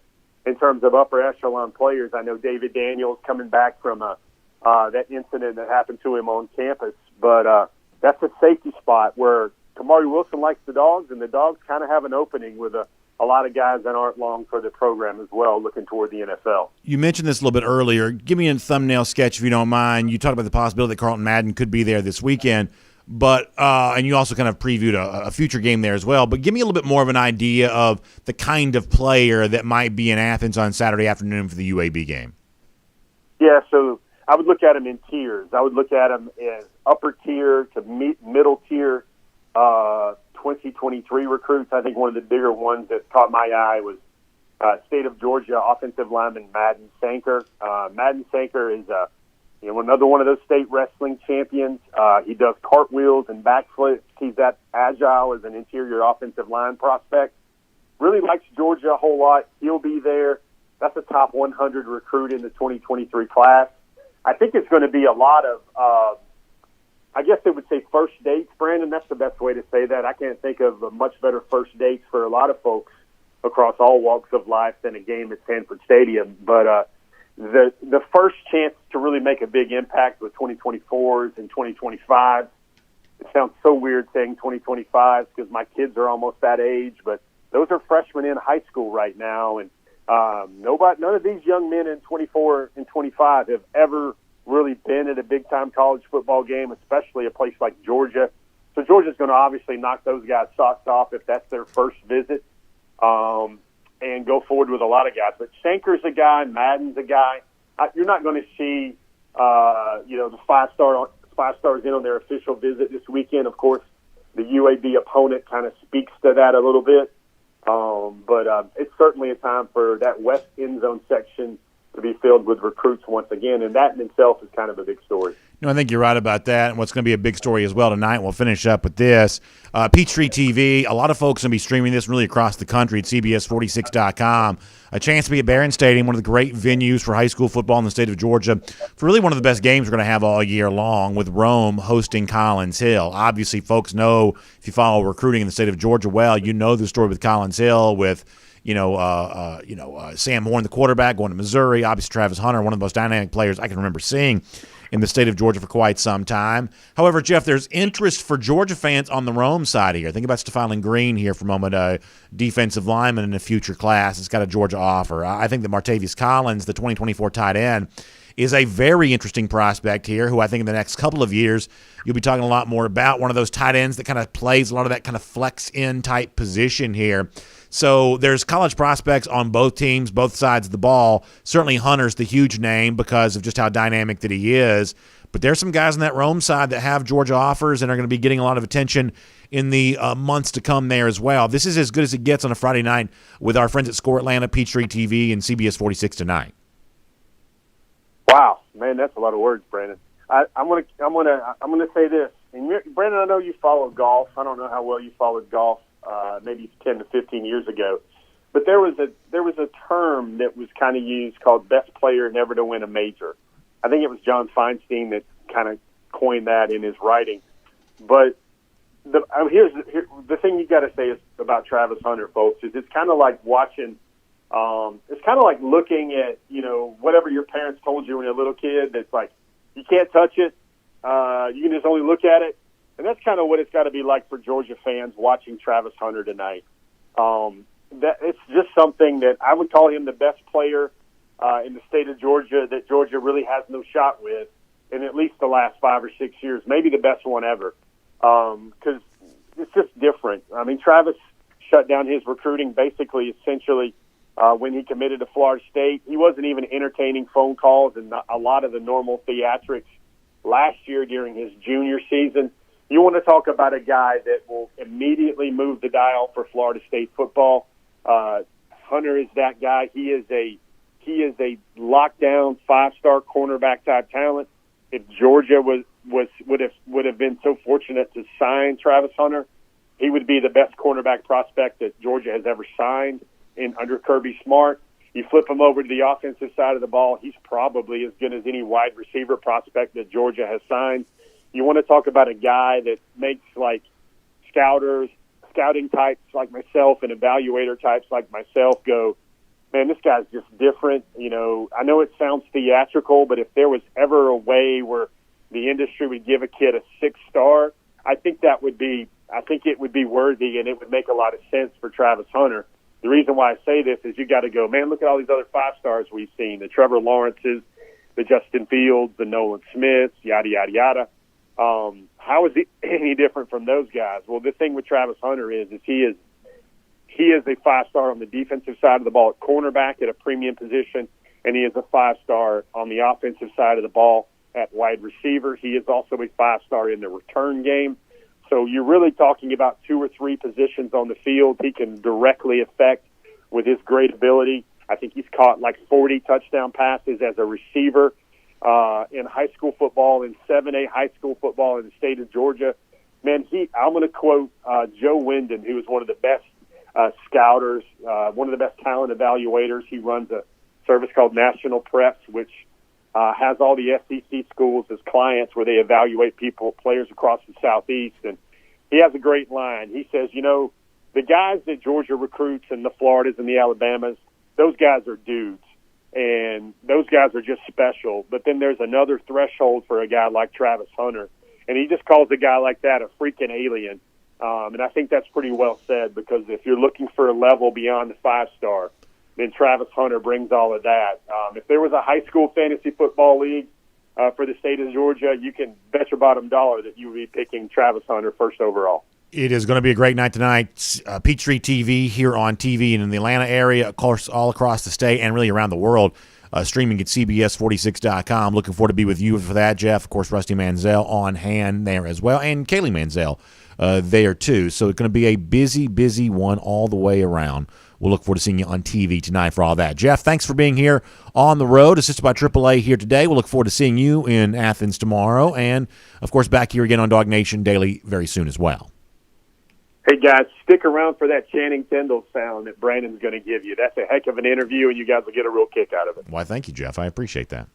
in terms of upper echelon players. I know David Daniels coming back from that incident that happened to him on campus. But that's a safety spot where Kamari Wilson likes the Dogs, and the Dogs kind of have an opening with a lot of guys that aren't long for the program as well, looking toward the NFL. You mentioned this a little bit earlier. Give me a thumbnail sketch, if you don't mind. You talked about the possibility that Carlton Madden could be there this weekend, but and you also kind of previewed a future game there as well. But give me a little bit more of an idea of the kind of player that might be in Athens on Saturday afternoon for the UAB game. Yeah, so I would look at them in tiers. I would look at them as upper tier to middle tier 2023 recruits. I think one of the bigger ones that caught my eye was State of Georgia offensive lineman Madden Sanker. Madden Sanker is another one of those state wrestling champions. He does cartwheels and backflips. He's that agile as an interior offensive line prospect. Really likes Georgia a whole lot. He'll be there. That's a top 100 recruit in the 2023 class. I think it's going to be a lot of, I guess they would say first dates, Brandon. That's the best way to say that. I can't think of a much better first dates for a lot of folks across all walks of life than a game at Sanford Stadium. But the first chance to really make a big impact with 2024s and 2025. It sounds so weird saying 2025s because my kids are almost that age, but those are freshmen in high school right now, and none of these young men in 24 and 25 have ever really been at a big-time college football game, especially a place like Georgia. So Georgia's going to obviously knock those guys' socks off if that's their first visit, and go forward with a lot of guys. But Sanker's a guy, Madden's a guy. You're not going to see, the five stars in on their official visit this weekend. Of course, the UAB opponent kind of speaks to that a little bit. But it's certainly a time for that west end zone section to be filled with recruits once again, and that in itself is kind of a big story. I think you're right about that, and what's going to be a big story as well tonight, we'll finish up with this. Peachtree TV, a lot of folks going to be streaming this really across the country at CBS46.com. A chance to be at Barron Stadium, one of the great venues for high school football in the state of Georgia, for really one of the best games we're going to have all year long, with Rome hosting Collins Hill. Obviously, folks know, if you follow recruiting in the state of Georgia well, you know the story with Collins Hill, with Sam Horn, the quarterback, going to Missouri. Obviously, Travis Hunter, one of the most dynamic players I can remember seeing in the state of Georgia for quite some time. However, Jeff, there's interest for Georgia fans on the Rome side here. Think about Stephon Green here for a moment, a defensive lineman in a future class. It's got a Georgia offer. I think that Martavius Collins, the 2024 tight end, is a very interesting prospect here who I think in the next couple of years you'll be talking a lot more about. One of those tight ends that kind of plays a lot of that kind of flex-in type position here. So there's college prospects on both teams, both sides of the ball. Certainly Hunter's the huge name because of just how dynamic that he is. But there's some guys on that Rome side that have Georgia offers and are going to be getting a lot of attention in the months to come there as well. This is as good as it gets on a Friday night with our friends at Score Atlanta, Peachtree TV, and CBS 46 tonight. Wow, man, that's a lot of words, Brandon. I'm gonna say this. And Brandon, I know you follow golf. I don't know how well you followed golf. Maybe 10 to 15 years ago, but there was a term that was kind of used called best player never to win a major. I think it was John Feinstein that kind of coined that in his writing. But here's the thing you got to say is about Travis Hunter, folks, is it's kind of like watching. It's kind of like looking at, whatever your parents told you when you were a little kid. That's like, you can't touch it. You can just only look at it. And that's kind of what it's got to be like for Georgia fans watching Travis Hunter tonight. That it's just something that I would call him the best player in the state of Georgia that Georgia really has no shot with in at least the last 5 or 6 years, maybe the best one ever. Because it's just different. I mean, Travis shut down his recruiting essentially, when he committed to Florida State. He wasn't even entertaining phone calls and a lot of the normal theatrics last year during his junior season. You want to talk about a guy that will immediately move the dial for Florida State football. Hunter is that guy. He is a lockdown 5-star cornerback type talent. If Georgia would have been so fortunate to sign Travis Hunter, he would be the best cornerback prospect that Georgia has ever signed under Kirby Smart. You flip him over to the offensive side of the ball, he's probably as good as any wide receiver prospect that Georgia has signed. You want to talk about a guy that makes like scouting types like myself and evaluator types like myself go, man, this guy's just different. I know it sounds theatrical, but if there was ever a way where the industry would give a kid a 6-star, I think it would be worthy and it would make a lot of sense for Travis Hunter. The reason why I say this is you got to go, man, look at all these other 5-stars we've seen, the Trevor Lawrences, the Justin Fields, the Nolan Smiths, yada, yada, yada. How is he any different from those guys? Well, the thing with Travis Hunter is he is a 5-star on the defensive side of the ball at cornerback at a premium position, and he is a 5-star on the offensive side of the ball at wide receiver. He is also a 5-star in the return game. So you're really talking about 2 or 3 positions on the field he can directly affect with his great ability. I think he's caught like 40 touchdown passes as a receiver in high school football, in 7A high school football in the state of Georgia. Man, I'm going to quote Joe Wyndon, who is one of the best scouters, one of the best talent evaluators. He runs a service called National Preps, which has all the SEC schools as clients where they evaluate players across the Southeast. And he has a great line. He says, the guys that Georgia recruits and the Floridas and the Alabamas, those guys are dudes. And those guys are just special. But then there's another threshold for a guy like Travis Hunter. And he just calls a guy like that a freaking alien. And I think that's pretty well said, because if you're looking for a level beyond the 5-star, then Travis Hunter brings all of that. If there was a high school fantasy football league for the state of Georgia, you can bet your bottom dollar that you would be picking Travis Hunter first overall. It is going to be a great night tonight. Peachtree TV here on TV and in the Atlanta area, of course, all across the state and really around the world. Streaming at CBS46.com. Looking forward to be with you for that, Jeff. Of course, Rusty Manziel on hand there as well, and Kaylee Manziel there too. So it's going to be a busy, busy one all the way around. We'll look forward to seeing you on TV tonight for all that. Jeff, thanks for being here on the road, assisted by AAA here today. We'll look forward to seeing you in Athens tomorrow, and, of course, back here again on DawgNation Daily very soon as well. Hey, guys, stick around for that Channing Tindall sound that Brandon's going to give you. That's a heck of an interview, and you guys will get a real kick out of it. Why, thank you, Jeff. I appreciate that.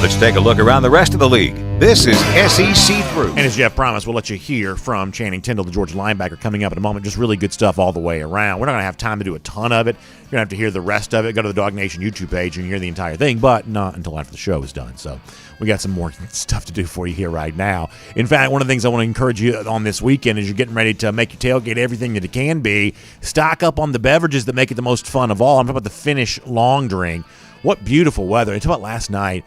The Let's take a look around the rest of the league. This is SEC Through. And as Jeff promised, we'll let you hear from Channing Tindall, the Georgia linebacker, coming up in a moment. Just really good stuff all the way around. We're not going to have time to do a ton of it. You're going to have to hear the rest of it. Go to the DawgNation YouTube page and hear the entire thing, but not until after the show is done. So we got some more stuff to do for you here right now. In fact, one of the things I want to encourage you on this weekend is you're getting ready to make your tailgate everything that it can be. Stock up on the beverages that make it the most fun of all. I'm talking about the Finnish long drink. What beautiful weather. It's about last night.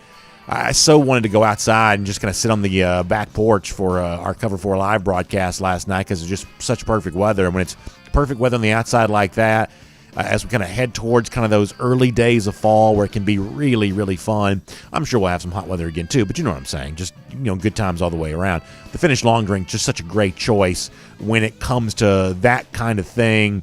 I so wanted to go outside and just kind of sit on the back porch for our Cover 4 live broadcast last night because it's just such perfect weather. And when it's perfect weather on the outside like that, as we kind of head towards kind of those early days of fall where it can be really, really fun. I'm sure we'll have some hot weather again too, but you know what I'm saying. Just, good times all the way around. The Finnish long drink, just such a great choice when it comes to that kind of thing.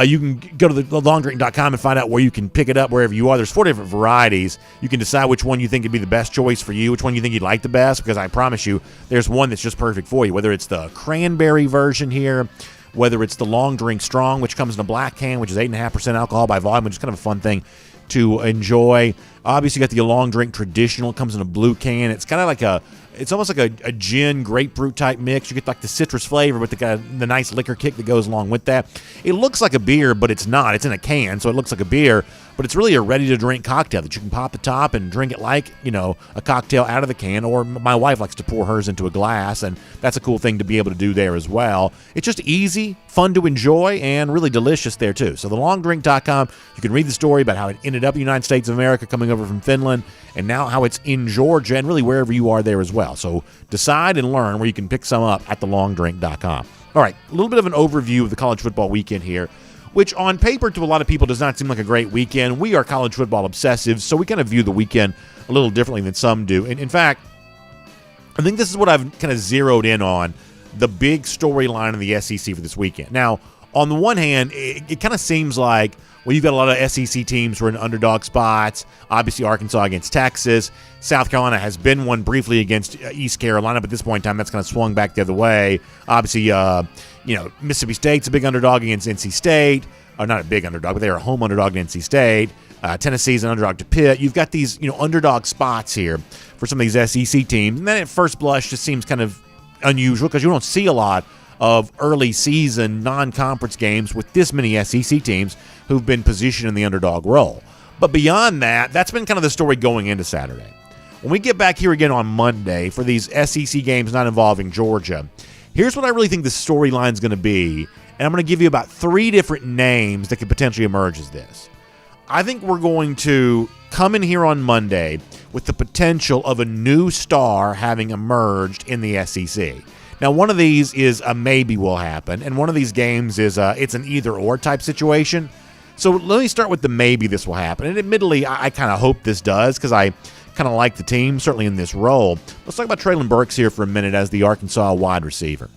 You can go to the longdrink.com and find out where you can pick it up wherever you are. There's 4 different varieties. You can decide which one you think would be the best choice for you, which one you think you'd like the best, because I promise you there's one that's just perfect for you, whether it's the cranberry version here, whether it's the long drink strong, which comes in a black can, which is 8.5% alcohol by volume, which is kind of a fun thing to enjoy. Obviously, you got the long drink traditional. It comes in a blue can. It's kind of like it's almost like a gin grapefruit type mix. You get like the citrus flavor, but the nice liquor kick that goes along with that. It looks like a beer, but it's not. It's in a can, so it looks like a beer, but it's really a ready-to-drink cocktail that you can pop the top and drink it like, a cocktail out of the can, or my wife likes to pour hers into a glass, and that's a cool thing to be able to do there as well. It's just easy, fun to enjoy, and really delicious there too. So thelongdrink.com, you can read the story about how it ended up in the United States of America, coming over from Finland, and now how it's in Georgia and really wherever you are there as well. So decide and learn where you can pick some up at thelongdrink.com. All right, a little bit of an overview of the college football weekend here, which on paper to a lot of people does not seem like a great weekend. We are college football obsessives, so we kind of view the weekend a little differently than some do. And in fact, I think this is what I've kind of zeroed in on, the big storyline in the SEC for this weekend. Now, on the one hand, it kind of seems like, well, you've got a lot of SEC teams who are in underdog spots. Obviously, Arkansas against Texas. South Carolina has been one briefly against East Carolina, but at this point in time, that's kind of swung back the other way. Obviously, Mississippi State's a big underdog against NC State. Or not a big underdog, but they're a home underdog to NC State. Tennessee's an underdog to Pitt. You've got these, underdog spots here for some of these SEC teams. And then at first blush, just seems kind of unusual because you don't see a lot of early season non-conference games with this many SEC teams who've been positioned in the underdog role. But beyond that, that's been kind of the story going into Saturday. When we get back here again on Monday for these SEC games not involving Georgia, here's what I really think the storyline's going to be, and I'm going to give you about 3 different names that could potentially emerge as this. I think we're going to come in here on Monday with the potential of a new star having emerged in the SEC. Now, one of these is a maybe will happen, and one of these games is it's an either-or type situation. So let me start with the maybe this will happen. And admittedly, I kind of hope this does because I kind of like the team, certainly in this role. Let's talk about Treylon Burks here for a minute as the Arkansas wide receiver.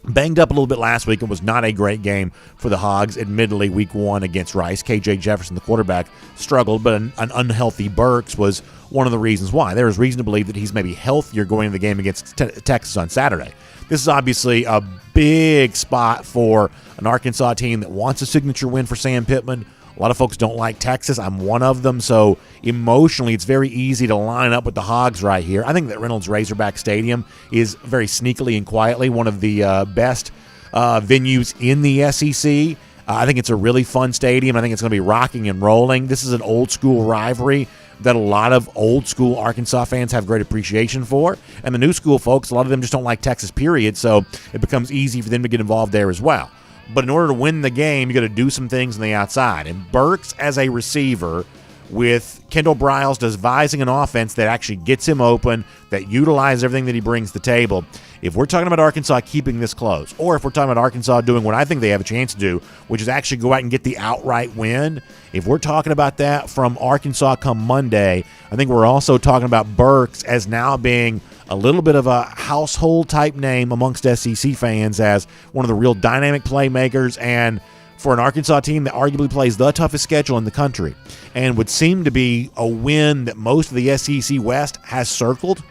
Banged up a little bit last week. It was not a great game for the Hogs, admittedly, week 1 against Rice. KJ Jefferson, the quarterback, struggled, but an unhealthy Burks was one of the reasons why. There is reason to believe that he's maybe healthier going into the game against Texas on Saturday. This is obviously a big spot for an Arkansas team that wants a signature win for Sam Pittman. A lot of folks don't like Texas. I'm one of them, so emotionally it's very easy to line up with the Hogs right here. I think that Reynolds Razorback Stadium is very sneakily and quietly one of the best venues in the SEC. I think it's a really fun stadium. I think it's going to be rocking and rolling. This is an old-school rivalry that a lot of old-school Arkansas fans have great appreciation for. And the new school folks, a lot of them just don't like Texas, period, so it becomes easy for them to get involved there as well. But in order to win the game, you got to do some things on the outside. And Burks as a receiver with Kendall Briles devising an offense that actually gets him open, that utilizes everything that he brings to the table. If we're talking about Arkansas keeping this close, or if we're talking about Arkansas doing what I think they have a chance to do, which is actually go out and get the outright win, if we're talking about that from Arkansas come Monday, I think we're also talking about Burks as now being a little bit of a household type name amongst SEC fans as one of the real dynamic playmakers, and for an Arkansas team that arguably plays the toughest schedule in the country and would seem to be a win that most of the SEC West has circled.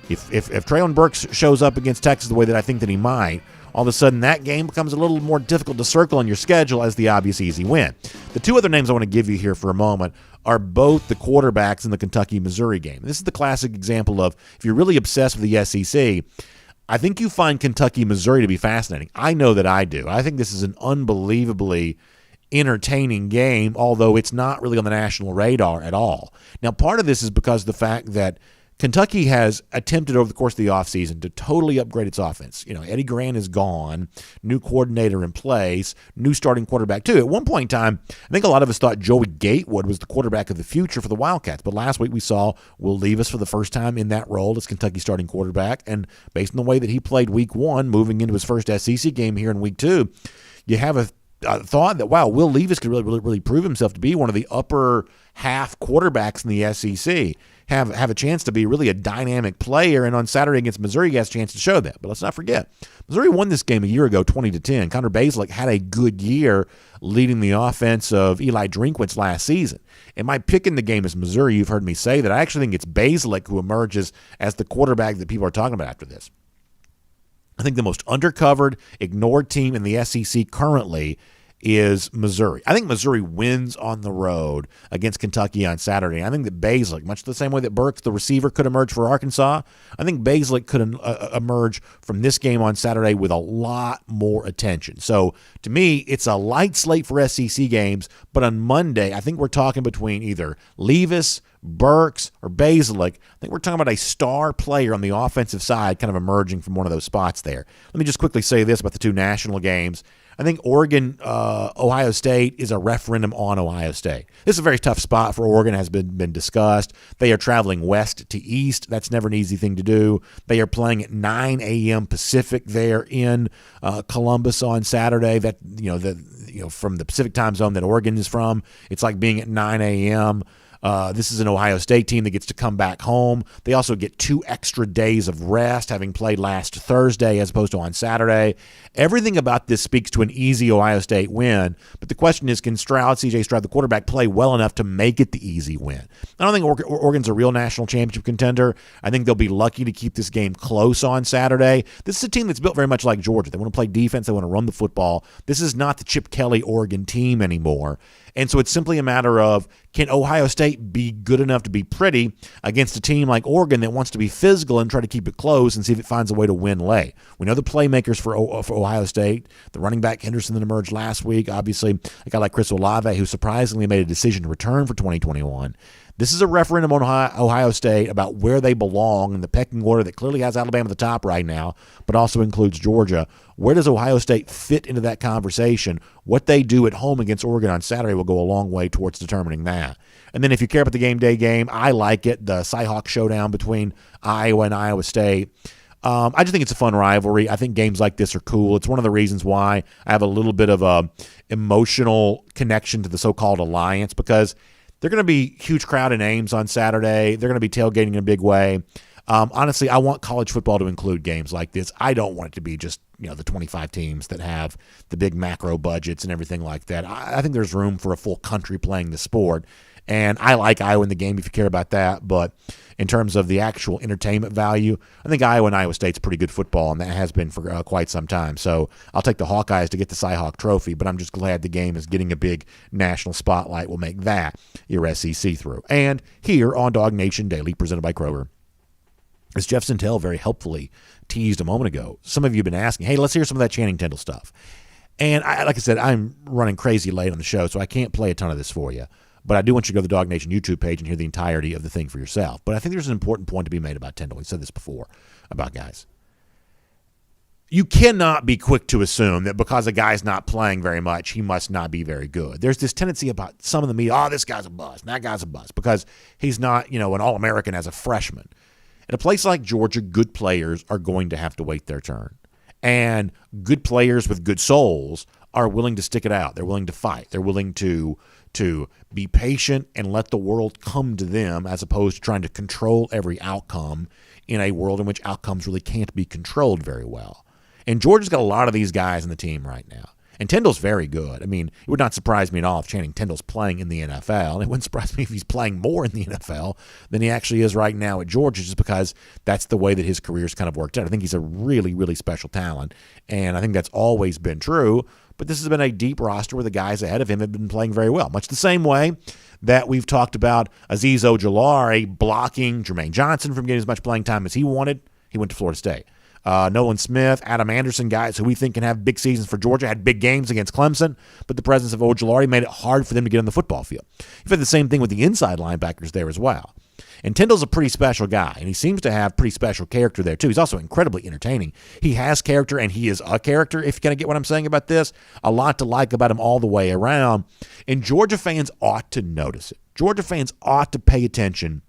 If Traylon Burks shows up against Texas the way that I think that he might, all of a sudden that game becomes a little more difficult to circle on your schedule as the obvious easy win. The two other names I want to give you here for a moment are both the quarterbacks in the Kentucky-Missouri game. This is the classic example of if you're really obsessed with the SEC, I think you find Kentucky-Missouri to be fascinating. I know that I do. I think this is an unbelievably entertaining game, although it's not really on the national radar at all. Now, part of this is because of the fact that Kentucky has attempted over the course of the offseason to totally upgrade its offense. Eddie Grant is gone, new coordinator in place, new starting quarterback too. At one point in time, I think a lot of us thought Joey Gatewood was the quarterback of the future for the Wildcats. But last week we saw Will Levis for the first time in that role as Kentucky starting quarterback. And based on the way that he played week one, moving into his first SEC game here in week two, you have a thought that, wow, Will Levis could really prove himself to be one of the upper half quarterbacks in the SEC. Have a chance to be really a dynamic player, and on Saturday against Missouri, he has a chance to show that. But let's not forget, Missouri won this game a year ago, 20-10. Connor Bazelak had a good year leading the offense of Eli Drinkwitz last season. And my pick in the game is Missouri. You've heard me say that. I actually think it's Bazelak who emerges as the quarterback that people are talking about after this. I think the most undercovered, ignored team in the SEC currently is Missouri. I think Missouri wins on the road against Kentucky on Saturday. I think that Bazelak, much the same way that Burks, the receiver, could emerge for Arkansas, I think Bazelak could emerge from this game on Saturday with a lot more attention. So, to me, it's a light slate for SEC games, but on Monday, I think we're talking between either Levis, Burks, or Bazelak. I think we're talking about a star player on the offensive side kind of emerging from one of those spots there. Let me just quickly say this about the two national games. I think Oregon, Ohio State is a referendum on Ohio State. This is a very tough spot for Oregon, has been discussed. They are traveling west to east. That's never an easy thing to do. They are playing at 9 a.m. Pacific there in Columbus on Saturday. That from the Pacific time zone that Oregon is from, it's like being at 9 a.m. This is an Ohio State team that gets to come back home. They also get 2 extra days of rest, having played last Thursday as opposed to on Saturday. Everything about this speaks to an easy Ohio State win, but the question is, can C.J. Stroud, the quarterback, play well enough to make it the easy win? I don't think Oregon's a real national championship contender. I think they'll be lucky to keep this game close on Saturday. This is a team that's built very much like Georgia. They want to play defense. They want to run the football. This is not the Chip Kelly Oregon team anymore. And so it's simply a matter of, can Ohio State be good enough to be pretty against a team like Oregon that wants to be physical and try to keep it close and see if it finds a way to win late? We know the playmakers for Ohio State. The running back Henderson that emerged last week. Obviously, a guy like Chris Olave, who surprisingly made a decision to return for 2021. This is a referendum on Ohio State about where they belong in the pecking order that clearly has Alabama at the top right now, but also includes Georgia. Where does Ohio State fit into that conversation? What they do at home against Oregon on Saturday will go a long way towards determining that. And then if you care about the game day game, I like it, the Cyhawk showdown between Iowa and Iowa State. I just think it's a fun rivalry. I think games like this are cool. It's one of the reasons why I have a little bit of a emotional connection to the so-called alliance, because they're going to be huge crowd in Ames on Saturday. They're going to be tailgating in a big way. Honestly, I want college football to include games like this. I don't want it to be just the 25 teams that have the big macro budgets and everything like that. I think there's room for a full country playing the sport. And I like Iowa in the game if you care about that. But in terms of the actual entertainment value, I think Iowa and Iowa State's pretty good football, and that has been for quite some time. So I'll take the Hawkeyes to get the Cyhawk trophy, but I'm just glad the game is getting a big national spotlight. Will make that your SEC through. And here on DawgNation Daily, presented by Kroger, as Jeff Sentell very helpfully teased a moment ago, some of you have been asking, hey, let's hear some of that Channing Tindall stuff. And like I said, I'm running crazy late on the show, so I can't play a ton of this for you. But I do want you to go to the DawgNation YouTube page and hear the entirety of the thing for yourself. But I think there's an important point to be made about Tindall. We said this before about guys. You cannot be quick to assume that because a guy's not playing very much, he must not be very good. There's this tendency about some of the media, this guy's a bust, and that guy's a bust, because he's not, an All-American as a freshman. At a place like Georgia, good players are going to have to wait their turn. And good players with good souls are willing to stick it out. They're willing to fight. They're willing to be patient and let the world come to them, as opposed to trying to control every outcome in a world in which outcomes really can't be controlled very well. And Georgia's got a lot of these guys in the team right now. And Tyndall's very good. I mean, it would not surprise me at all if Channing Tyndall's playing in the NFL. And it wouldn't surprise me if he's playing more in the NFL than he actually is right now at Georgia, just because that's the way that his career's kind of worked out. I think he's a really, really special talent, and I think that's always been true. But this has been a deep roster where the guys ahead of him have been playing very well, much the same way that we've talked about Azeez Ojulari blocking Jermaine Johnson from getting as much playing time as he wanted. He went to Florida State. Nolan Smith, Adam Anderson, guys who we think can have big seasons for Georgia, had big games against Clemson, but the presence of Ojulari made it hard for them to get on the football field. You've had the same thing with the inside linebackers there as well. And Tyndall's a pretty special guy, and he seems to have pretty special character there, too. He's also incredibly entertaining. He has character, and he is a character, if you kind of get what I'm saying about this. A lot to like about him all the way around. And Georgia fans ought to notice it. Georgia fans ought to pay attention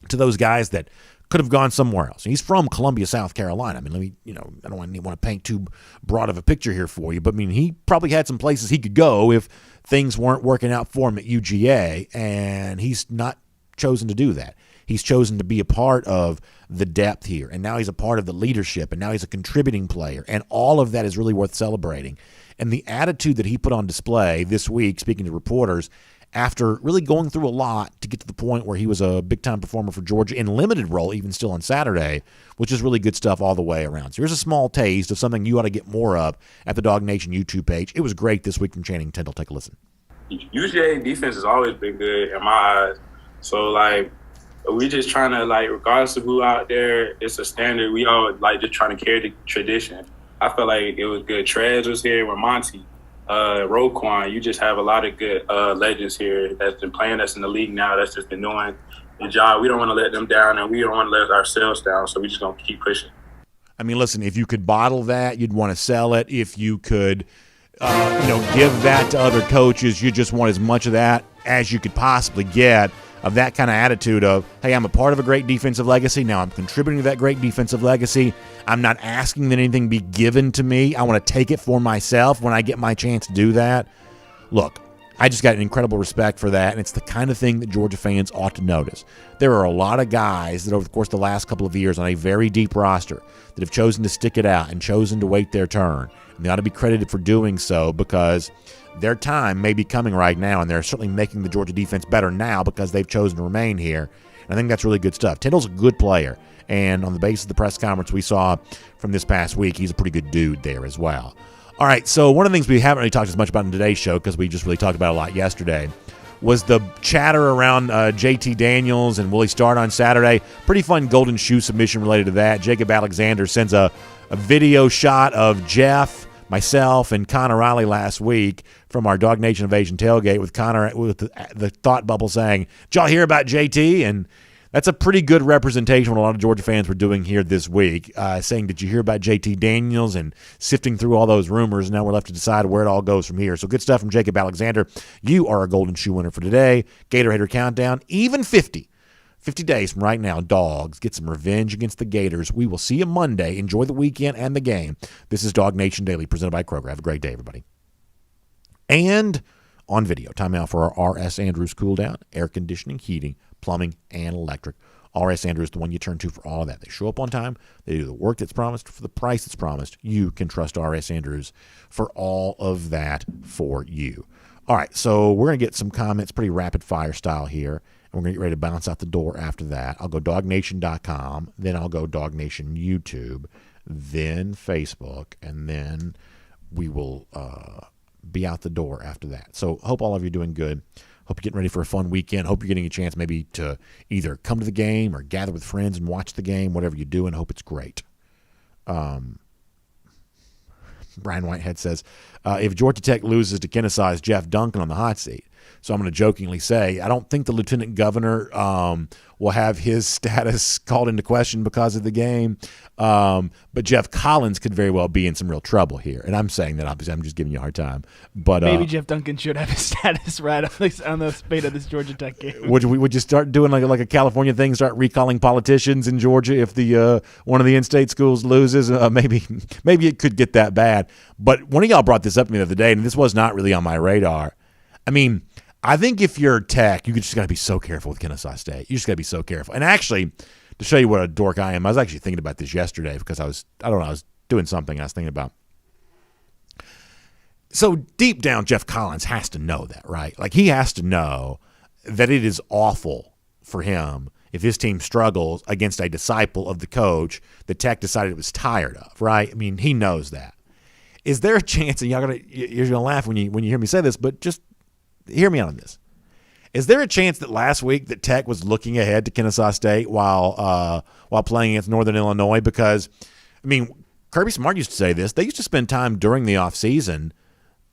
to those guys that could have gone somewhere else. He's from Columbia, South Carolina. I mean, I don't want to paint too broad of a picture here for you, but I mean, he probably had some places he could go if things weren't working out for him at UGA, and he's not chosen to do that. He's chosen to be a part of the depth here, and now he's a part of the leadership, and now he's a contributing player, and all of that is really worth celebrating. And the attitude that he put on display this week, speaking to reporters, after really going through a lot to get to the point where he was a big-time performer for Georgia in limited role, even still on Saturday, which is really good stuff all the way around. So here's a small taste of something you ought to get more of at the DawgNation YouTube page. It was great this week from Channing Tyndall. Take a listen. UGA defense has always been good in my eyes. So, we just trying to, regardless of who out there, it's a standard. We all, just trying to carry the tradition. I feel like it was good. Trez was here with Monty. Roquan, you just have a lot of good legends here that's been playing, that's in the league now, that's just been doing the job. We don't want to let them down, and we don't want to let ourselves down, so we just going to keep pushing. I mean, listen, if you could bottle that, you'd want to sell it. If you could, give that to other coaches, you just want as much of that as you could possibly get, of that kind of attitude of, hey, I'm a part of a great defensive legacy. Now I'm contributing to that great defensive legacy. I'm not asking that anything be given to me. I want to take it for myself when I get my chance to do that. Look, I just got an incredible respect for that, and it's the kind of thing that Georgia fans ought to notice. There are a lot of guys that over the course of the last couple of years on a very deep roster that have chosen to stick it out and chosen to wait their turn. And they ought to be credited for doing so, because their time may be coming right now, and they're certainly making the Georgia defense better now because they've chosen to remain here. And I think that's really good stuff. Tyndall's a good player, and on the basis of the press conference we saw from this past week, he's a pretty good dude there as well. All right, so one of the things we haven't really talked as much about in today's show, because we just really talked about it a lot yesterday, was the chatter around JT Daniels and will he start on Saturday. Pretty fun golden shoe submission related to that. Jacob Alexander sends a video shot of Jeff, myself, and Connor Riley last week from our DawgNation Invasion tailgate with Connor with the thought bubble saying, did y'all hear about JT? And that's a pretty good representation of what a lot of Georgia fans were doing here this week, saying, did you hear about JT Daniels, and sifting through all those rumors. Now we're left to decide where it all goes from here. So good stuff from Jacob Alexander. You are a golden shoe winner for today. Gator Hater Countdown, even 50 days from right now. Dogs get some revenge against the Gators. We will see you Monday. Enjoy the weekend and the game. This is DawgNation Daily, presented by Kroger. Have a great day, everybody. And on video, time out for our R.S. Andrews cool down, air conditioning, heating, plumbing, and electric. R.S. Andrews, the one you turn to for all of that. They show up on time. They do the work that's promised for the price that's promised. You can trust R.S. Andrews for all of that for you. All right, so we're going to get some comments, pretty rapid fire style here, and we're going to get ready to bounce out the door after that. I'll go DawgNation.com, then I'll go DawgNation YouTube, then Facebook, and then we will be out the door after that. So hope all of you are doing good. Hope you're getting ready for a fun weekend. Hope you're getting a chance maybe to either come to the game or gather with friends and watch the game, whatever you do, and hope it's great. Brian Whitehead says, if Georgia Tech loses to Kennesaw, is Jeff Duncan on the hot seat? So I'm going to jokingly say, I don't think the lieutenant governor will have his status called into question because of the game. But Jeff Collins could very well be in some real trouble here. And I'm saying that, obviously, I'm just giving you a hard time. But maybe Jeff Duncan should have his status right on the spate of this Georgia Tech game. Would you start doing like a California thing, start recalling politicians in Georgia if the one of the in-state schools loses? Maybe it could get that bad. But one of y'all brought this up to me the other day, and this was not really on my radar. I mean, I think if you're Tech, you just got to be so careful with Kennesaw State. You just got to be so careful. And actually, to show you what a dork I am, I was actually thinking about this yesterday because I was doing something I was thinking about. So deep down, Jeff Collins has to know that, right? Like, he has to know that it is awful for him if his team struggles against a disciple of the coach that Tech decided it was tired of, right? I mean, he knows that. Is there a chance, and you're gonna laugh when you hear me say this, but just hear me out on this. Is there a chance that last week that Tech was looking ahead to Kennesaw State while playing against Northern Illinois? Because, I mean, Kirby Smart used to say this. They used to spend time during the offseason,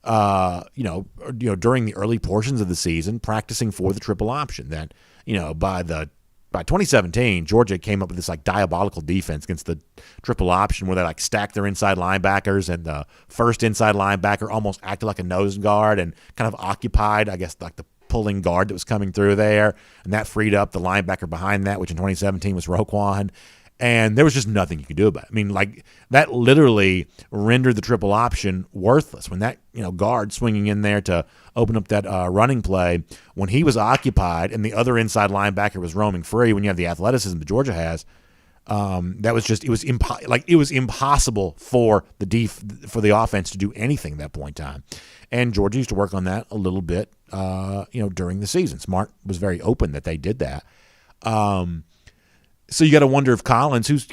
during the early portions of the season, practicing for the triple option. That, by 2017, Georgia came up with this like diabolical defense against the triple option where they like stacked their inside linebackers, and the first inside linebacker almost acted like a nose guard and kind of occupied, I guess, like the pulling guard that was coming through there, and that freed up the linebacker behind that, which in 2017 was Roquan. And there was just nothing you could do about it. I mean, like, that literally rendered the triple option worthless. When that, guard swinging in there to open up that running play, when he was occupied and the other inside linebacker was roaming free, when you have the athleticism that Georgia has, it was impossible for the offense to do anything at that point in time. And Georgia used to work on that a little bit, during the season. Smart was very open that they did that. So you got to wonder if Collins, who's,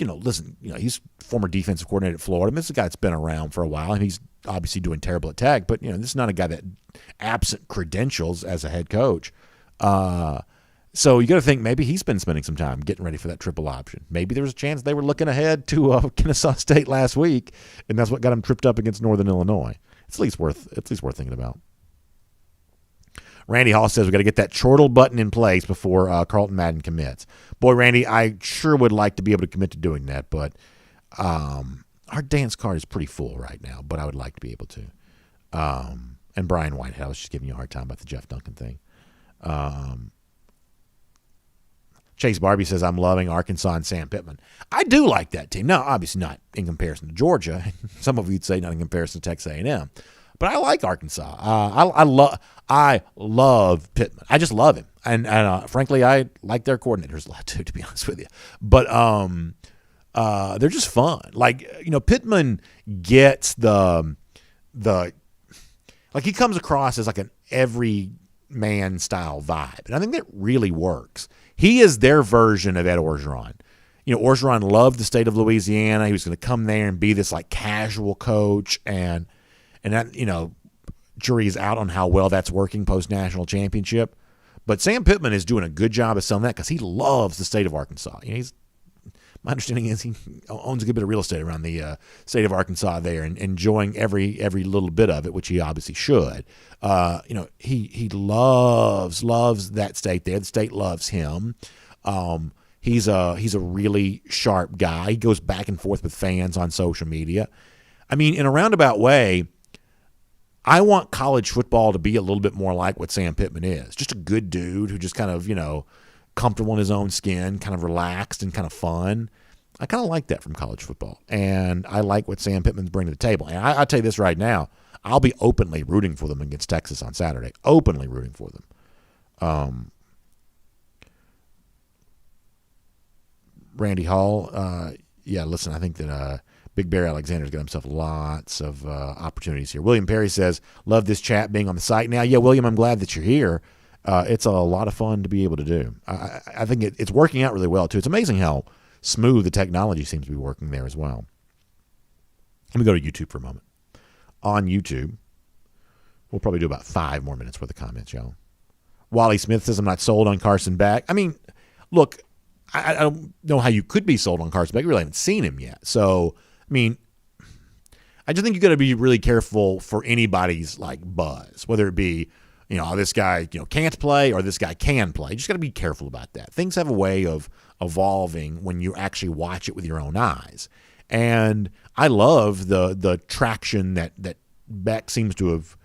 he's former defensive coordinator at Florida. I mean, this is a guy that's been around for a while, and he's obviously doing terrible at Tech, but, this is not a guy that absent credentials as a head coach. So you got to think maybe he's been spending some time getting ready for that triple option. Maybe there was a chance they were looking ahead to Kennesaw State last week, and that's what got him tripped up against Northern Illinois. It's at least worth thinking about. Randy Hall says we got to get that chortle button in place before Carlton Madden commits. Boy, Randy, I sure would like to be able to commit to doing that, but our dance card is pretty full right now, but I would like to be able to. And Brian Whitehead, I was just giving you a hard time about the Jeff Duncan thing. Chase Barbie says, I'm loving Arkansas and Sam Pittman. I do like that team. Now, obviously not in comparison to Georgia. Some of you'd say not in comparison to Texas A&M. But I like Arkansas. I love Pittman. I just love him, and frankly, I like their coordinators a lot too, to be honest with you. But they're just fun. Like, Pittman gets the like, he comes across as like an everyman style vibe, and I think that really works. He is their version of Ed Orgeron. Orgeron loved the state of Louisiana. He was going to come there and be this like casual coach, and that, jury is out on how well that's working post-national championship. But Sam Pittman is doing a good job of selling that because he loves the state of Arkansas. My understanding is he owns a good bit of real estate around the state of Arkansas there, and enjoying every little bit of it, which he obviously should. He loves that state there. The state loves him. He's a really sharp guy. He goes back and forth with fans on social media. I mean, in a roundabout way, I want college football to be a little bit more like what Sam Pittman is. Just a good dude who just kind of, comfortable in his own skin, kind of relaxed and kind of fun. I kind of like that from college football. And I like what Sam Pittman's bringing to the table. And I'll tell you this right now, I'll be openly rooting for them against Texas on Saturday. Openly rooting for them. Randy Hall, listen, I think that Big Bear Alexander's got himself lots of opportunities here. William Perry says, love this chat being on the site now. Yeah, William, I'm glad that you're here. It's a lot of fun to be able to do. I think it's working out really well, too. It's amazing how smooth the technology seems to be working there as well. Let me go to YouTube for a moment. On YouTube, we'll probably do about 5 more minutes worth of comments, y'all. Wally Smith says, I'm not sold on Carson Beck. I mean, look, I don't know how you could be sold on Carson Beck. You really haven't seen him yet. So, I mean, I just think you got to be really careful for anybody's like buzz, whether it be, this guy, can't play or this guy can play. You just got to be careful about that. Things have a way of evolving when you actually watch it with your own eyes. And I love the traction that Beck seems to have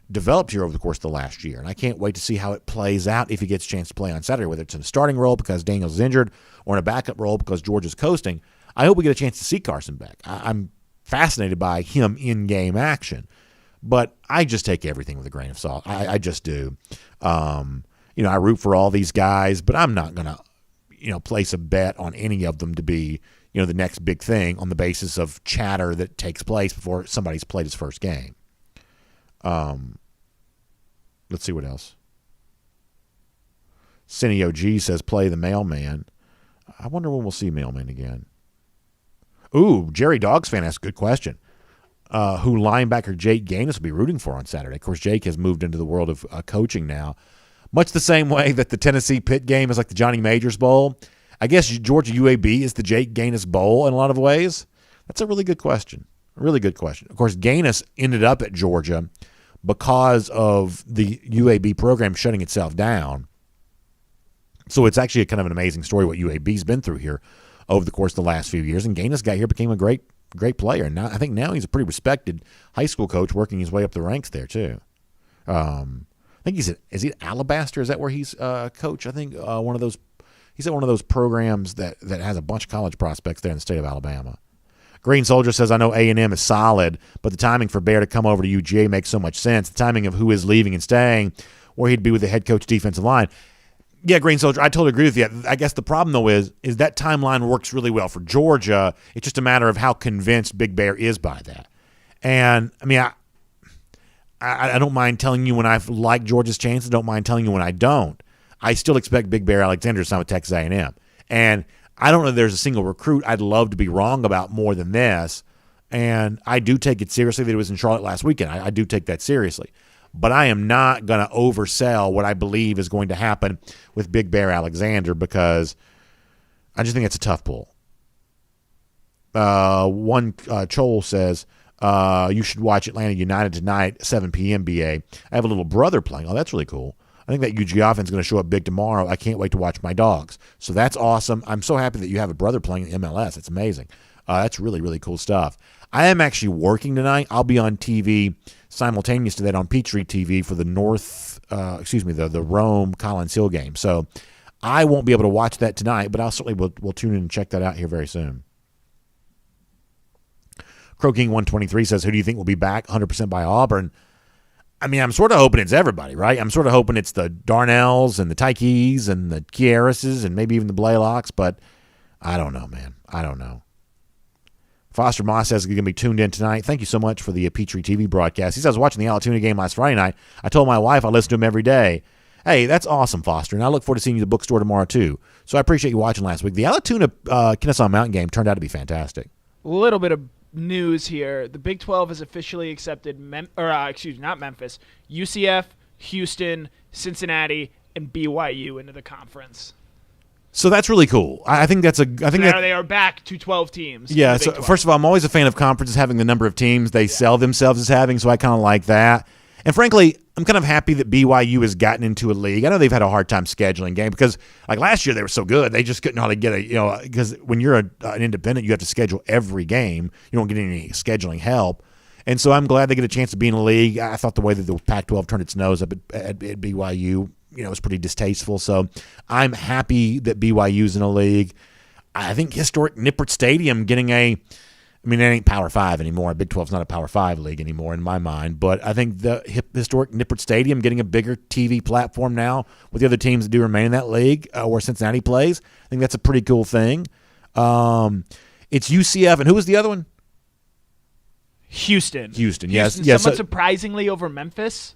developed here over the course of the last year. And I can't wait to see how it plays out if he gets a chance to play on Saturday, whether it's in a starting role because Daniels is injured or in a backup role because Georgia's coasting. I hope we get a chance to see Carson Beck. I'm fascinated by him in-game action. But I just take everything with a grain of salt. I just do. I root for all these guys, but I'm not going to, place a bet on any of them to be, the next big thing on the basis of chatter that takes place before somebody's played his first game. Let's see what else. Cindy OG says play the mailman. I wonder when we'll see mailman again. Ooh, Jerry Dogs fan asked a good question. Who linebacker Jake Gaines will be rooting for on Saturday? Of course, Jake has moved into the world of coaching now. Much the same way that the Tennessee Pitt game is like the Johnny Majors Bowl. I guess Georgia UAB is the Jake Gaines Bowl in a lot of ways. That's a really good question. A really good question. Of course, Gaines ended up at Georgia because of the UAB program shutting itself down. So it's actually kind of an amazing story what UAB's been through here over the course of the last few years. And Gaines got here, became a great player. And now, I think now he's a pretty respected high school coach working his way up the ranks there too. I think is he at Alabaster? Is that where he's coach? I think he's at one of those programs that has a bunch of college prospects there in the state of Alabama. Green Soldier says, I know A&M is solid, but the timing for Bear to come over to UGA makes so much sense. The timing of who is leaving and staying, where he'd be with the head coach defensive line. Yeah, Green Soldier, I totally agree with you. I guess the problem, though, is that timeline works really well for Georgia. It's just a matter of how convinced Big Bear is by that. And, I mean, I don't mind telling you when I've liked Georgia's chances. I don't mind telling you when I don't. I still expect Big Bear Alexander to sign with Texas A&M. And I don't know if there's a single recruit I'd love to be wrong about more than this. And I do take it seriously that it was in Charlotte last weekend. I do take that seriously. But I am not going to oversell what I believe is going to happen with Big Bear Alexander because I just think it's a tough pull. Chol says, you should watch Atlanta United tonight, 7 p.m. BA. I have a little brother playing. Oh, that's really cool. I think that UGA offense is going to show up big tomorrow. I can't wait to watch my dogs. So that's awesome. I'm so happy that you have a brother playing in MLS. It's amazing. That's really, really cool stuff. I am actually working tonight. I'll be on TV simultaneous to that on Peachtree TV for the the Rome Collins Hill game. So I won't be able to watch that tonight, but I'll certainly will tune in and check that out here very soon. Crow King 123 says, who do you think will be back 100% by Auburn? I mean, I'm sort of hoping it's everybody, right? I'm sort of hoping it's the Darnells and the Tykees and the Kieris's and maybe even the Blaylocks, but I don't know, man. I don't know. Foster Moss says he's going to be tuned in tonight. Thank you so much for the Peachtree TV broadcast. He says, I was watching the Alatoona game last Friday night. I told my wife I listen to him every day. Hey, that's awesome, Foster, and I look forward to seeing you at the bookstore tomorrow, too. So I appreciate you watching last week. The Alatoona Kennesaw Mountain game turned out to be fantastic. A little bit of news here. The Big 12 has officially accepted not Memphis, UCF, Houston, Cincinnati, and BYU into the conference. So that's really cool. I think that's they are back to 12 teams. Yeah. So first of all, I'm always a fan of conferences having the number of teams they sell themselves as having. So I kind of like that. And frankly, I'm kind of happy that BYU has gotten into a league. I know they've had a hard time scheduling game because like last year they were so good they just couldn't hardly get because when you're an independent you have to schedule every game. You don't get any scheduling help. And so I'm glad they get a chance to be in a league. I thought the way that the Pac-12 turned its nose up at BYU, was pretty distasteful. So I'm happy that BYU's in a league. I think historic Nippert Stadium getting it ain't Power 5 anymore. Big 12's not a Power 5 league anymore in my mind. But I think the historic Nippert Stadium getting a bigger TV platform now with the other teams that do remain in that league where Cincinnati plays, I think that's a pretty cool thing. It's UCF. And who was the other one? Houston, yes. Somewhat surprisingly over Memphis.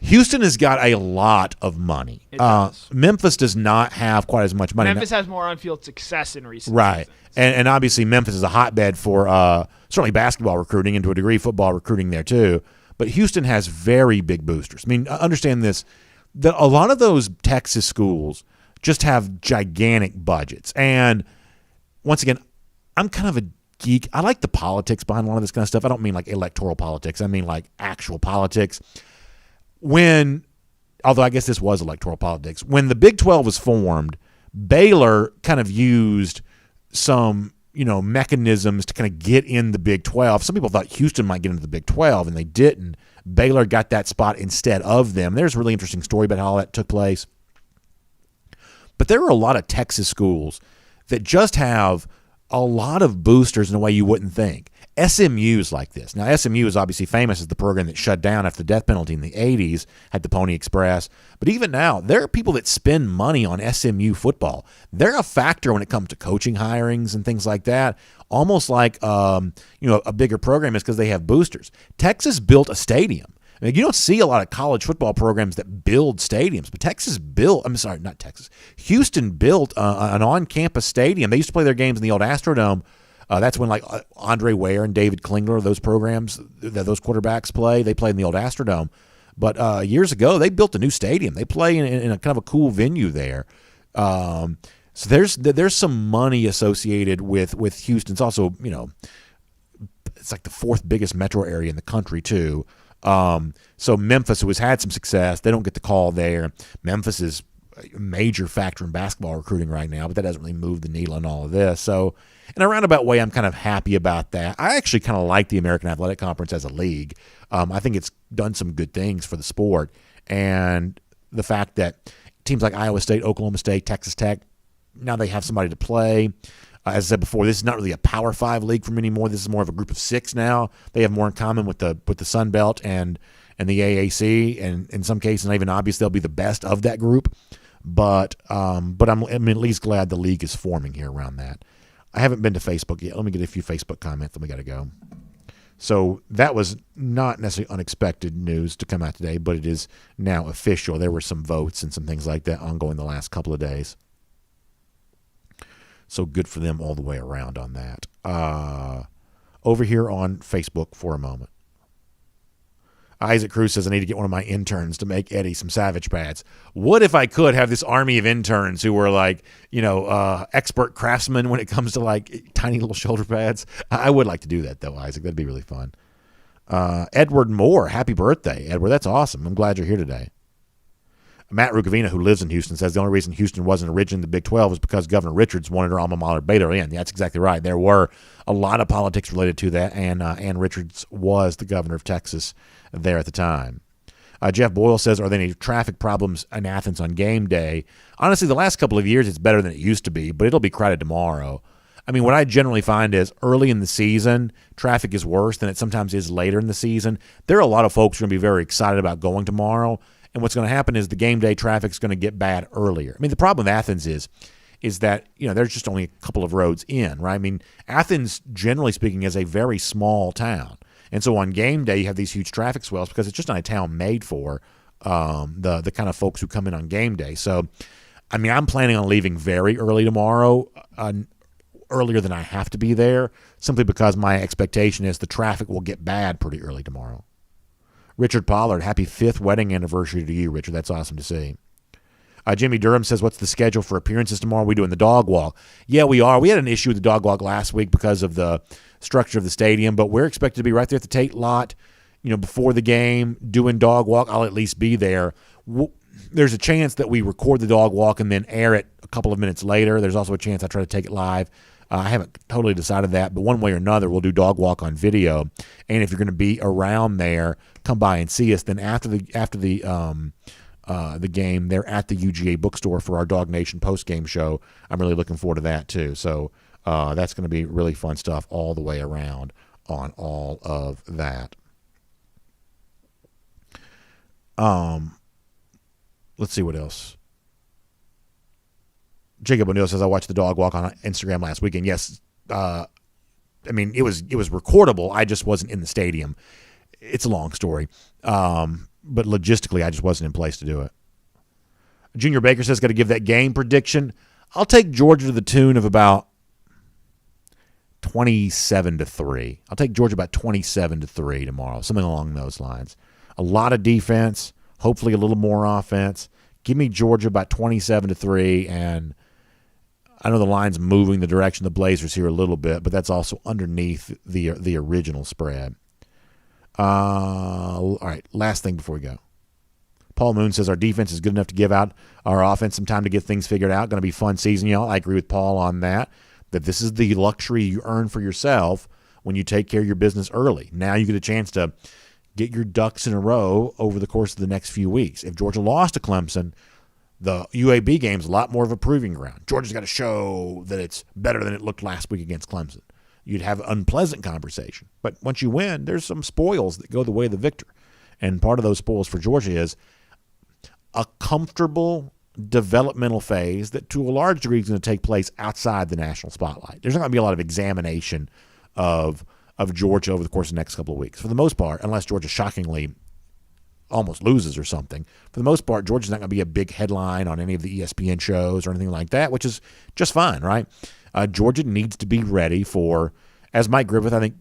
Houston has got a lot of money. Memphis does not have quite as much money. Memphis has more on-field success in recent seasons. Right, and obviously Memphis is a hotbed for certainly basketball recruiting and to a degree football recruiting there too. But Houston has very big boosters. I mean, understand this, that a lot of those Texas schools just have gigantic budgets. And once again, I'm kind of a geek. I like the politics behind a lot of this kind of stuff. I don't mean like electoral politics. I mean like actual politics. Although I guess this was electoral politics, when the Big 12 was formed, Baylor kind of used some, mechanisms to kind of get in the Big 12. Some people thought Houston might get into the Big 12, and they didn't. Baylor got that spot instead of them. There's a really interesting story about how all that took place. But there are a lot of Texas schools that just have a lot of boosters in a way you wouldn't think. SMU's like this. Now, SMU is obviously famous as the program that shut down after the death penalty in the 80s, had the Pony Express. But even now, there are people that spend money on SMU football. They're a factor when it comes to coaching hirings and things like that, almost like a bigger program is because they have boosters. Texas built a stadium. I mean, you don't see a lot of college football programs that build stadiums, but Houston built an on-campus stadium. They used to play their games in the old Astrodome. That's when like Andre Ware and David Klingler, those programs that those quarterbacks play, they played in the old Astrodome. But years ago, they built a new stadium. They play in a kind of a cool venue there. So there's some money associated with Houston. It's also, it's like the fourth biggest metro area in the country too. So Memphis, who has had some success, they don't get the call there. Memphis is a major factor in basketball recruiting right now, but that doesn't really move the needle in all of this. So in a roundabout way, I'm kind of happy about that. I actually kind of like the American Athletic Conference as a league. I think it's done some good things for the sport. And the fact that teams like Iowa State, Oklahoma State, Texas Tech, now they have somebody to play. As I said before, this is not really a Power 5 league for them anymore. This is more of a group of 6 now. They have more in common with the Sun Belt and the AAC, and in some cases, not even obvious they'll be the best of that group. But I'm at least glad the league is forming here around that. I haven't been to Facebook yet. Let me get a few Facebook comments, then we got to go. So that was not necessarily unexpected news to come out today, but it is now official. There were some votes and some things like that ongoing the last couple of days. So good for them all the way around on that. Over here on Facebook for a moment. Isaac Cruz says, I need to get one of my interns to make Eddie some Savage pads. What if I could have this army of interns who were like, expert craftsmen when it comes to like tiny little shoulder pads? I would like to do that though, Isaac. That'd be really fun. Edward Moore, happy birthday, Edward. That's awesome. I'm glad you're here today. Matt Rukavina, who lives in Houston, says the only reason Houston wasn't originally in the Big 12 is because Governor Richards wanted her alma mater Baylor in. Yeah, that's exactly right. There were a lot of politics related to that, and Ann Richards was the governor of Texas there at the time. Jeff Boyle says, are there any traffic problems in Athens on game day? Honestly, the last couple of years it's better than it used to be, but it'll be crowded tomorrow. I mean, what I generally find is early in the season, traffic is worse than it sometimes is later in the season. There are a lot of folks who are going to be very excited about going tomorrow. And what's going to happen is the game day traffic is going to get bad earlier. I mean, the problem with Athens is that, there's just only a couple of roads in, right? I mean, Athens, generally speaking, is a very small town. And so on game day, you have these huge traffic swells because it's just not a town made for the kind of folks who come in on game day. So, I mean, I'm planning on leaving very early tomorrow, earlier than I have to be there, simply because my expectation is the traffic will get bad pretty early tomorrow. Richard Pollard, happy 5th wedding anniversary to you, Richard. That's awesome to see. Jimmy Durham says, what's the schedule for appearances tomorrow? Are we doing the dog walk? Yeah, we are. We had an issue with the dog walk last week because of the structure of the stadium, but we're expected to be right there at the Tate lot, before the game, doing dog walk. I'll at least be there. There's a chance that we record the dog walk and then air it a couple of minutes later. There's also a chance I try to take it live. I haven't totally decided that, but one way or another, we'll do dog walk on video. And if you're going to be around there, come by and see us. Then after the game, they're at the UGA bookstore for our DawgNation post-game show. I'm really looking forward to that too. So that's going to be really fun stuff all the way around on all of that. Let's see what else. Jacob O'Neill says, I watched the dog walk on Instagram last weekend. Yes, I mean, it was recordable. I just wasn't in the stadium. It's a long story. But logistically, I just wasn't in place to do it. Junior Baker says, got to give that game prediction. I'll take Georgia to the tune of about 27-3. I'll take Georgia about 27-3 tomorrow, something along those lines. A lot of defense, hopefully a little more offense. Give me Georgia about 27-3, and I know the line's moving the direction of the Blazers here a little bit, but that's also underneath the original spread. All right, last thing before we go. Paul Moon says our defense is good enough to give out our offense some time to get things figured out. Going to be a fun season, y'all. I agree with Paul on that this is the luxury you earn for yourself when you take care of your business early. Now you get a chance to get your ducks in a row over the course of the next few weeks. If Georgia lost to Clemson, the UAB game's a lot more of a proving ground. Georgia's got to show that it's better than it looked last week against Clemson. you'd have unpleasant conversation. But once you win, there's some spoils that go the way of the victor. And part of those spoils for Georgia is a comfortable developmental phase that to a large degree is going to take place outside the national spotlight. There's not going to be a lot of examination of Georgia over the course of the next couple of weeks. For the most part, unless Georgia shockingly almost loses or something, for the most part, Georgia's not going to be a big headline on any of the ESPN shows or anything like that, which is just fine, right? Georgia needs to be ready for, as Mike Griffith, I think,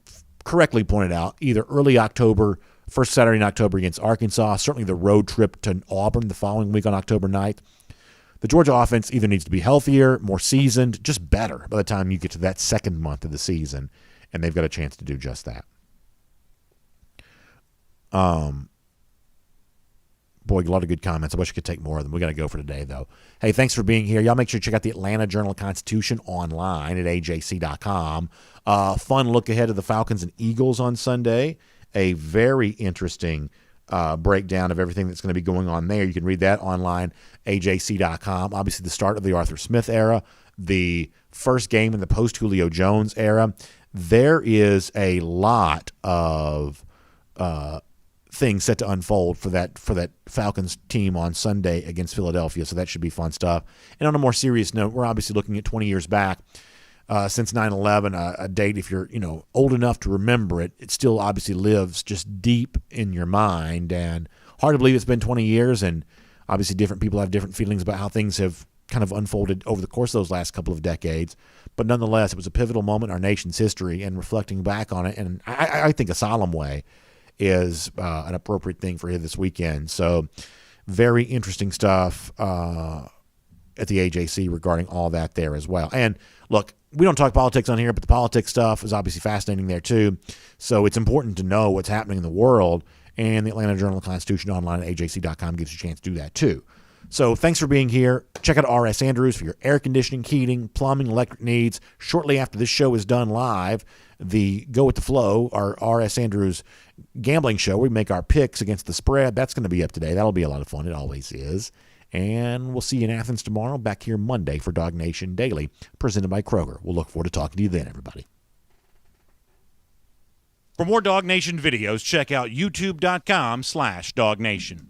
correctly pointed out, either early October, first Saturday in October against Arkansas, certainly the road trip to Auburn the following week on October 9th. The Georgia offense either needs to be healthier, more seasoned, just better by the time you get to that second month of the season, and they've got a chance to do just that. Boy, a lot of good comments. I wish I could take more of them. We got to go for today, though. Hey, thanks for being here. Y'all make sure to check out the Atlanta Journal-Constitution online at ajc.com. Fun look ahead of the Falcons and Eagles on Sunday. A very interesting breakdown of everything that's going to be going on there. You can read that online, ajc.com. Obviously, the start of the Arthur Smith era, the first game in the post-Julio Jones era. There is a lot of things set to unfold for that Falcons team on Sunday against Philadelphia, so that should be fun stuff. And on a more serious note, we're obviously looking at 20 years back since 9/11, a date, if you're old enough to remember it, it still obviously lives just deep in your mind, and hard to believe it's been 20 years, and obviously different people have different feelings about how things have kind of unfolded over the course of those last couple of decades. But nonetheless, it was a pivotal moment in our nation's history, and reflecting back on it, and I think a solemn way, is an appropriate thing for this weekend. So very interesting stuff at the AJC regarding all that there as well. And look, we don't talk politics on here, but the politics stuff is obviously fascinating there too. So it's important to know what's happening in the world, and the Atlanta Journal-Constitution online at ajc.com gives you a chance to do that too. So thanks for being here. Check out R.S. Andrews for your air conditioning, heating, plumbing, electric needs. Shortly after this show is done live, the Go With The Flow, our R.S. Andrews gambling show, where we make our picks against the spread, that's going to be up today. That'll be a lot of fun. It always is. And we'll see you in Athens tomorrow, back here Monday for DawgNation Daily, presented by Kroger. We'll look forward to talking to you then, everybody. For more DawgNation videos, check out youtube.com/DawgNation.